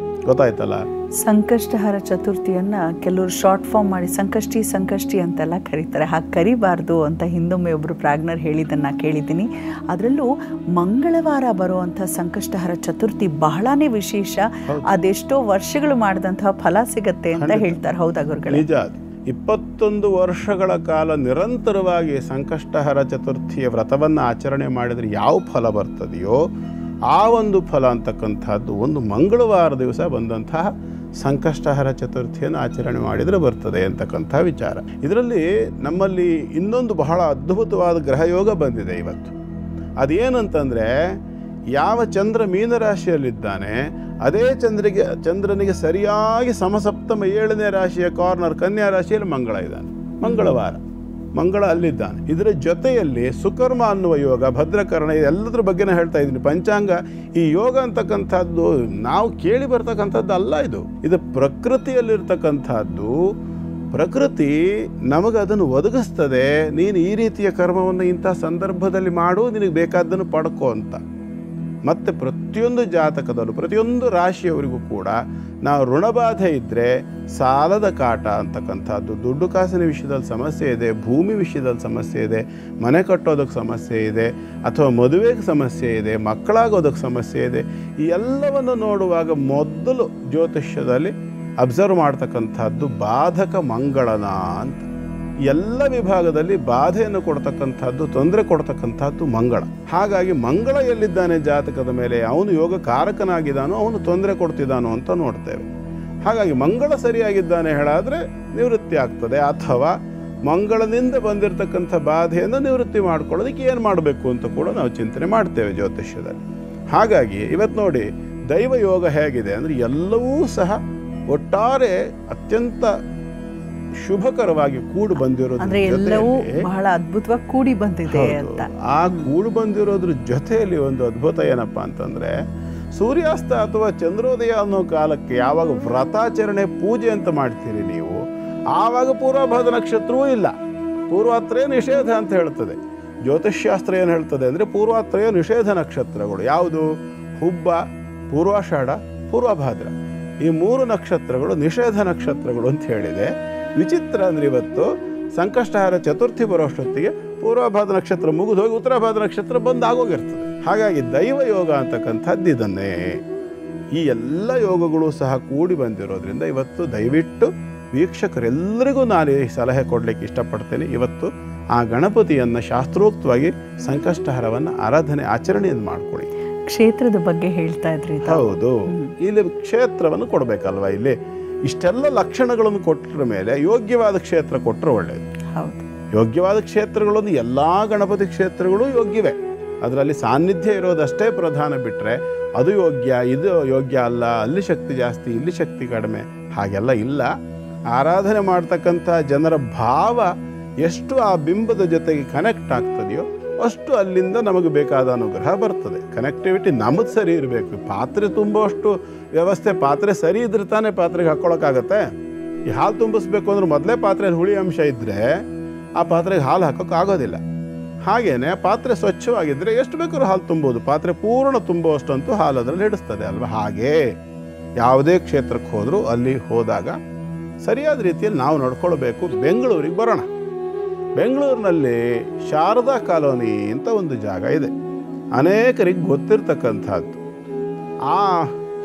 ಗೊತ್ತಾಯ್ತಲ್ಲ? ಸಂಕಷ್ಟಹರ ಚತುರ್ಥಿಯನ್ನ ಕೆಲವರು ಶಾರ್ಟ್ ಫಾರ್ಮ್ ಮಾಡಿ ಸಂಕಷ್ಟಿ ಅಂತೆಲ್ಲ ಕರೀತಾರೆ. ಹಾಗೆ ಕರಿಬಾರ್ದು ಅಂತ ಹಿಂದೊಮ್ಮೆ ಒಬ್ಬರು ಪ್ರಾಜ್ಞರ್ ಹೇಳಿದ್ದನ್ನು ಕೇಳಿದ್ದೀನಿ. ಅದರಲ್ಲೂ ಮಂಗಳವಾರ ಬರುವಂಥ ಸಂಕಷ್ಟಹರ ಚತುರ್ಥಿ ಬಹಳನೇ ವಿಶೇಷ. ಅದೆಷ್ಟೋ ವರ್ಷಗಳು ಮಾಡಿದಂತಹ ಫಲ ಸಿಗತ್ತೆ ಅಂತ ಹೇಳ್ತಾರೆ. ಹೌದಾ ಗುರುಗಳೇ? ನಿಜ. 21 ವರ್ಷಗಳ ಕಾಲ ನಿರಂತರವಾಗಿ ಸಂಕಷ್ಟಹರ ಚತುರ್ಥಿಯ ವ್ರತವನ್ನು ಆಚರಣೆ ಮಾಡಿದರೆ ಯಾವ ಫಲ ಬರ್ತದೆಯೋ ಆ ಒಂದು ಫಲ ಅಂತಕ್ಕಂಥದ್ದು ಒಂದು ಮಂಗಳವಾರ ದಿವಸ ಬಂದಂತಹ ಸಂಕಷ್ಟಹರ ಚತುರ್ಥಿಯನ್ನು ಆಚರಣೆ ಮಾಡಿದರೆ ಬರ್ತದೆ ಅಂತಕ್ಕಂಥ ವಿಚಾರ. ಇದರಲ್ಲಿ ನಮ್ಮಲ್ಲಿ ಇನ್ನೊಂದು ಬಹಳ ಅದ್ಭುತವಾದ ಗ್ರಹಯೋಗ ಬಂದಿದೆ ಇವತ್ತು. ಅದೇನಂತಂದರೆ, ಯಾವ ಚಂದ್ರ ಮೀನರಾಶಿಯಲ್ಲಿದ್ದಾನೆ ಅದೇ ಚಂದ್ರನಿಗೆ ಸರಿಯಾಗಿ ಸಮಸಪ್ತಮ 7ನೇ ರಾಶಿಯ ಕಾರ್ನರ್ ಕನ್ಯಾ ರಾಶಿಯಲ್ಲಿ ಮಂಗಳ ಇದ್ದಾನೆ. ಮಂಗಳವಾರ ಮಂಗಳ ಅಲ್ಲಿದ್ದಾನೆ. ಇದರ ಜೊತೆಯಲ್ಲಿ ಸುಕರ್ಮ ಅನ್ನುವ ಯೋಗ, ಭದ್ರಕರ್ಣ, ಎಲ್ಲದ್ರ ಬಗ್ಗೆನೇ ಹೇಳ್ತಾ ಇದ್ದೀನಿ. ಪಂಚಾಂಗ, ಈ ಯೋಗ ಅಂತಕ್ಕಂಥದ್ದು ನಾವು ಕೇಳಿ ಬರ್ತಕ್ಕಂಥದ್ದು ಅಲ್ಲ. ಇದು ಪ್ರಕೃತಿಯಲ್ಲಿರ್ತಕ್ಕಂಥದ್ದು. ಪ್ರಕೃತಿ ನಮಗದನ್ನು ಒದಗಿಸ್ತದೆ. ನೀನು ಈ ರೀತಿಯ ಕರ್ಮವನ್ನು ಇಂಥ ಸಂದರ್ಭದಲ್ಲಿ ಮಾಡು, ನಿನಗೆ ಬೇಕಾದ್ದನ್ನು ಪಡ್ಕೋ ಅಂತ. ಮತ್ತು ಪ್ರತಿಯೊಂದು ಜಾತಕದಲ್ಲೂ ಪ್ರತಿಯೊಂದು ರಾಶಿಯವರಿಗೂ ಕೂಡ ನಾವು ಋಣಬಾಧೆ ಇದ್ದರೆ, ಸಾಲದ ಕಾಟ ಅಂತಕ್ಕಂಥದ್ದು, ದುಡ್ಡು ಕಾಸಿನ ವಿಷಯದಲ್ಲಿ ಸಮಸ್ಯೆ ಇದೆ, ಭೂಮಿ ವಿಷಯದಲ್ಲಿ ಸಮಸ್ಯೆ ಇದೆ, ಮನೆ ಕಟ್ಟೋದಕ್ಕೆ ಸಮಸ್ಯೆ ಇದೆ, ಅಥವಾ ಮದುವೆಗೆ ಸಮಸ್ಯೆ ಇದೆ, ಮಕ್ಕಳಾಗೋದಕ್ಕೆ ಸಮಸ್ಯೆ ಇದೆ, ಈ ಎಲ್ಲವನ್ನು ನೋಡುವಾಗ ಮೊದಲು ಜ್ಯೋತಿಷ್ಯದಲ್ಲಿ ಅಬ್ಸರ್ವ್ ಮಾಡ್ತಕ್ಕಂಥದ್ದು ಬಾಧಕ ಮಂಗಳನ ಅಂತ. ಎಲ್ಲ ವಿಭಾಗದಲ್ಲಿ ಬಾಧೆಯನ್ನು ಕೊಡ್ತಕ್ಕಂಥದ್ದು, ತೊಂದರೆ ಕೊಡ್ತಕ್ಕಂಥದ್ದು ಮಂಗಳ. ಹಾಗಾಗಿ ಮಂಗಳ ಎಲ್ಲಿದ್ದಾನೆ ಜಾತಕದ ಮೇಲೆ, ಅವನು ಯೋಗ ಕಾರಕನಾಗಿದ್ದಾನೋ ಅವನು ತೊಂದರೆ ಕೊಡ್ತಿದ್ದಾನೋ ಅಂತ ನೋಡ್ತೇವೆ. ಹಾಗಾಗಿ ಮಂಗಳ ಸರಿಯಾಗಿದ್ದಾನೆ ಹೇಳಾದರೆ ನಿವೃತ್ತಿ ಆಗ್ತದೆ. ಅಥವಾ ಮಂಗಳದಿಂದ ಬಂದಿರತಕ್ಕಂಥ ಬಾಧೆಯನ್ನು ನಿವೃತ್ತಿ ಮಾಡ್ಕೊಳ್ಳೋದಕ್ಕೆ ಏನು ಮಾಡಬೇಕು ಅಂತ ಕೂಡ ನಾವು ಚಿಂತನೆ ಮಾಡ್ತೇವೆ ಜ್ಯೋತಿಷ್ಯದಲ್ಲಿ. ಹಾಗಾಗಿ ಇವತ್ತು ನೋಡಿ ದೈವ ಯೋಗ ಹೇಗಿದೆ ಅಂದರೆ, ಎಲ್ಲವೂ ಸಹ ಒಟ್ಟಾರೆ ಅತ್ಯಂತ ಶುಭಕರವಾಗಿ ಕೂಡು ಬಂದಿರೋದು. ಎಲ್ಲವೂ ಬಹಳ ಅದ್ಭುತವಾಗಿ ಕೂಡಿ ಬಂದಿದೆ ಅಂತ. ಆ ಕೂಡು ಬಂದಿರೋದ್ರ ಜೊತೆಯಲ್ಲಿ ಒಂದು ಅದ್ಭುತ ಏನಪ್ಪ ಅಂತಂದ್ರೆ, ಸೂರ್ಯಾಸ್ತ ಅಥವಾ ಚಂದ್ರೋದಯ ಅನ್ನೋ ಕಾಲಕ್ಕೆ ಯಾವಾಗ ವ್ರತಾಚರಣೆ ಪೂಜೆ ಅಂತ ಮಾಡ್ತೀರಿ ನೀವು, ಆವಾಗ ಪೂರ್ವಭಾದ ನಕ್ಷತ್ರವೂ ಇಲ್ಲ. ಪೂರ್ವಾತ್ರಯ ನಿಷೇಧ ಅಂತ ಹೇಳ್ತದೆ. ಜ್ಯೋತಿಷ್ಶಾಸ್ತ್ರ ಏನು ಹೇಳ್ತದೆ ಅಂದರೆ, ಪೂರ್ವಾತ್ರಯ ನಿಷೇಧ ನಕ್ಷತ್ರಗಳು ಯಾವುದು? ಹುಬ್ಬ, ಪೂರ್ವಾಷಾಢ, ಪೂರ್ವಭಾದ್ರ. ಈ 3 ನಕ್ಷತ್ರಗಳು ನಿಷೇಧ ನಕ್ಷತ್ರಗಳು ಅಂತ ಹೇಳಿದೆ. ವಿಚಿತ್ರ ಅಂದರೆ, ಇವತ್ತು ಸಂಕಷ್ಟಹಾರ ಚತುರ್ಥಿ ಬರೋಷ್ಟೊತ್ತಿಗೆ ಪೂರ್ವಭಾದ ನಕ್ಷತ್ರ ಮುಗಿದು ಹೋಗಿ ಉತ್ತರಭಾದ ನಕ್ಷತ್ರ ಬಂದು ಆಗೋಗಿರ್ತದೆ. ಹಾಗಾಗಿ ದೈವ ಯೋಗ ಅಂತಕ್ಕಂಥದ್ದು ಇದನ್ನೇ. ಈ ಎಲ್ಲ ಯೋಗಗಳು ಸಹ ಕೂಡಿ ಬಂದಿರೋದ್ರಿಂದ ಇವತ್ತು ದಯವಿಟ್ಟು ವೀಕ್ಷಕರೆಲ್ಲರಿಗೂ ನಾನು ಈ ಸಲಹೆ ಕೊಡಲಿಕ್ಕೆ ಇಷ್ಟಪಡ್ತೇನೆ. ಇವತ್ತು ಆ ಗಣಪತಿಯನ್ನು ಶಾಸ್ತ್ರೋಕ್ತವಾಗಿ ಸಂಕಷ್ಟಹಾರವನ್ನು ಆಚರಣೆಯನ್ನು ಮಾಡ್ಕೊಳ್ಳಿ. ಕ್ಷೇತ್ರದ ಬಗ್ಗೆ ಹೇಳ್ತಾ ಇದ್ರಿ. ಹೌದು, ಇಲ್ಲಿ ಕ್ಷೇತ್ರವನ್ನು ಕೊಡಬೇಕಲ್ವ. ಇಲ್ಲಿ ಇಷ್ಟೆಲ್ಲ ಲಕ್ಷಣಗಳನ್ನು ಕೊಟ್ಟರ ಮೇಲೆ ಯೋಗ್ಯವಾದ ಕ್ಷೇತ್ರ ಕೊಟ್ಟರೆ ಒಳ್ಳೆಯದು. ಹೌದು, ಯೋಗ್ಯವಾದ ಕ್ಷೇತ್ರಗಳನ್ನು ಎಲ್ಲ ಗಣಪತಿ ಕ್ಷೇತ್ರಗಳು ಯೋಗ್ಯವೇ. ಅದರಲ್ಲಿ ಸಾನ್ನಿಧ್ಯ ಇರೋದಷ್ಟೇ ಪ್ರಧಾನ, ಬಿಟ್ಟರೆ ಅದು ಯೋಗ್ಯ ಇದು ಯೋಗ್ಯ ಅಲ್ಲ, ಅಲ್ಲಿ ಶಕ್ತಿ ಜಾಸ್ತಿ ಇಲ್ಲಿ ಶಕ್ತಿ ಕಡಿಮೆ, ಹಾಗೆಲ್ಲ ಇಲ್ಲ. ಆರಾಧನೆ ಮಾಡ್ತಕ್ಕಂಥ ಜನರ ಭಾವ ಎಷ್ಟು ಆ ಬಿಂಬದ ಜೊತೆಗೆ ಕನೆಕ್ಟ್ ಆಗ್ತದೆಯೋ ಅಷ್ಟು ಅಲ್ಲಿಂದ ನಮಗೆ ಬೇಕಾದ ಅನುಗ್ರಹ ಬರ್ತದೆ. ಕನೆಕ್ಟಿವಿಟಿ ನಮ್ಮದು ಸರಿ ಇರಬೇಕು. ಪಾತ್ರೆ ತುಂಬುವಷ್ಟು ವ್ಯವಸ್ಥೆ, ಪಾತ್ರೆ ಸರಿ ಇದ್ರೆ ತಾನೇ ಪಾತ್ರೆಗೆ ಹಾಕ್ಕೊಳಕ್ಕಾಗತ್ತೆ. ಈ ಹಾಲು ತುಂಬಿಸ್ಬೇಕು ಅಂದ್ರೆ ಮೊದಲೇ ಪಾತ್ರೆಯಲ್ಲಿ ಹುಳಿ ಅಂಶ ಇದ್ದರೆ ಆ ಪಾತ್ರೆಗೆ ಹಾಲು ಹಾಕೋಕ್ಕಾಗೋದಿಲ್ಲ. ಹಾಗೇನೆ ಪಾತ್ರೆ ಸ್ವಚ್ಛವಾಗಿದ್ದರೆ ಎಷ್ಟು ಬೇಕಾದ್ರೂ ಹಾಲು ತುಂಬೋದು. ಪಾತ್ರೆ ಪೂರ್ಣ ತುಂಬುವಷ್ಟಂತೂ ಹಾಲು ಅದರಲ್ಲಿ ಹಿಡಿಸ್ತದೆ ಅಲ್ವಾ. ಹಾಗೇ ಯಾವುದೇ ಕ್ಷೇತ್ರಕ್ಕೆ ಹೋದರೂ ಅಲ್ಲಿ ಹೋದಾಗ ಸರಿಯಾದ ರೀತಿಯಲ್ಲಿ ನಾವು ನಡ್ಕೊಳ್ಬೇಕು. ಬೆಂಗಳೂರಿಗೆ ಬರೋಣ. ಬೆಂಗಳೂರಿನಲ್ಲಿ ಶಾರದಾ ಕಾಲೋನಿ ಅಂತ ಒಂದು ಜಾಗ ಇದೆ, ಅನೇಕರಿಗೆ ಗೊತ್ತಿರ್ತಕ್ಕಂಥದ್ದು. ಆ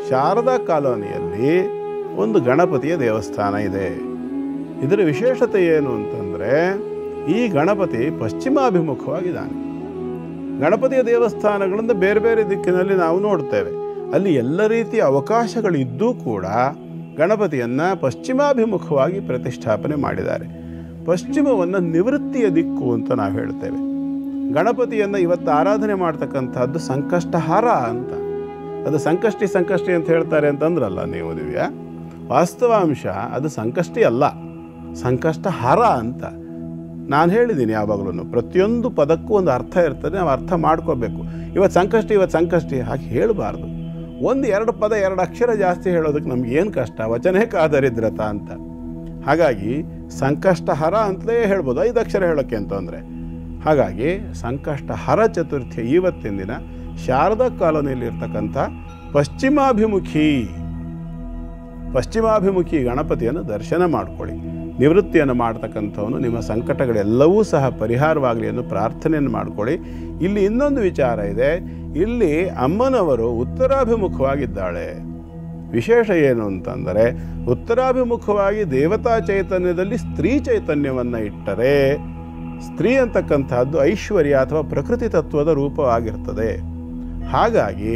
ಶಾರದಾ ಕಾಲೋನಿಯಲ್ಲಿ ಒಂದು ಗಣಪತಿಯ ದೇವಸ್ಥಾನ ಇದೆ. ಇದರ ವಿಶೇಷತೆ ಏನು ಅಂತಂದರೆ, ಈ ಗಣಪತಿ ಪಶ್ಚಿಮಾಭಿಮುಖವಾಗಿದ್ದಾನೆ. ಗಣಪತಿಯ ದೇವಸ್ಥಾನಗಳಿಂದ ಬೇರೆ ಬೇರೆ ದಿಕ್ಕಿನಲ್ಲಿ ನಾವು ನೋಡ್ತೇವೆ. ಅಲ್ಲಿ ಎಲ್ಲ ರೀತಿಯ ಅವಕಾಶಗಳಿದ್ದೂ ಕೂಡ ಗಣಪತಿಯನ್ನು ಪಶ್ಚಿಮಾಭಿಮುಖವಾಗಿ ಪ್ರತಿಷ್ಠಾಪನೆ ಮಾಡಿದ್ದಾರೆ. ಪಶ್ಚಿಮವನ್ನು ನಿವೃತ್ತಿಯ ದಿಕ್ಕು ಅಂತ ನಾವು ಹೇಳ್ತೇವೆ. ಗಣಪತಿಯನ್ನು ಇವತ್ತು ಆರಾಧನೆ ಮಾಡ್ತಕ್ಕಂಥದ್ದು ಸಂಕಷ್ಟಹಾರ ಅಂತ. ಅದು ಸಂಕಷ್ಟಿ ಅಂತ ಹೇಳ್ತಾರೆ ಅಂತಂದ್ರಲ್ಲ ನೀವು ದಿವ್ಯ. ವಾಸ್ತವಾಂಶ ಅದು ಸಂಕಷ್ಟಿ ಅಲ್ಲ. ಸಂಕಷ್ಟ ಹರ ಅಂತ ನಾನು ಹೇಳಿದ್ದೀನಿ. ಯಾವಾಗಲೂ ಪ್ರತಿಯೊಂದು ಪದಕ್ಕೂ ಒಂದು ಅರ್ಥ ಇರ್ತದೆ, ನಾವು ಅರ್ಥ ಮಾಡ್ಕೋಬೇಕು. ಇವತ್ತು ಸಂಕಷ್ಟಿ ಹಾಗೆ ಹೇಳಬಾರ್ದು. 1-2 ಪದ 2 ಅಕ್ಷರ ಜಾಸ್ತಿ ಹೇಳೋದಕ್ಕೆ ನಮಗೇನು ಕಷ್ಟ, ವಚನೇ ಕಾದರಿದ್ರತ ಅಂತ. ಹಾಗಾಗಿ ಸಂಕಷ್ಟ ಹರ ಅಂತಲೇ ಹೇಳ್ಬೋದು, 5 ಅಕ್ಷರ ಹೇಳೋಕ್ಕೆ ಅಂತಂದರೆ. ಹಾಗಾಗಿ ಸಂಕಷ್ಟ ಹರ ಚತುರ್ಥಿ ಇವತ್ತಿನ ದಿನ ಶಾರದಾ ಕಾಲೋನಿಯಲ್ಲಿ ಇರ್ತಕ್ಕಂಥ ಪಶ್ಚಿಮಾಭಿಮುಖಿ ಗಣಪತಿಯನ್ನು ದರ್ಶನ ಮಾಡಿಕೊಳ್ಳಿ. ನಿವೃತ್ತಿಯನ್ನು ಮಾಡ್ತಕ್ಕಂಥವನು ನಿಮ್ಮ ಸಂಕಟಗಳೆಲ್ಲವೂ ಸಹ ಪರಿಹಾರವಾಗಲಿ ಎಂದು ಪ್ರಾರ್ಥನೆಯನ್ನು ಮಾಡಿಕೊಳ್ಳಿ. ಇಲ್ಲಿ ಇನ್ನೊಂದು ವಿಚಾರ ಇದೆ. ಇಲ್ಲಿ ಅಮ್ಮನವರು ಉತ್ತರಾಭಿಮುಖವಾಗಿದ್ದಾಳೆ. ವಿಶೇಷ ಏನು ಅಂತಂದರೆ, ಉತ್ತರಾಭಿಮುಖವಾಗಿ ದೇವತಾ ಚೈತನ್ಯದಲ್ಲಿ ಸ್ತ್ರೀ ಚೈತನ್ಯವನ್ನು ಇಟ್ಟರೆ, ಸ್ತ್ರೀ ಅಂತಕ್ಕಂಥದ್ದು ಐಶ್ವರ್ಯ ಅಥವಾ ಪ್ರಕೃತಿ ತತ್ವದ ರೂಪವಾಗಿರ್ತದೆ. ಹಾಗಾಗಿ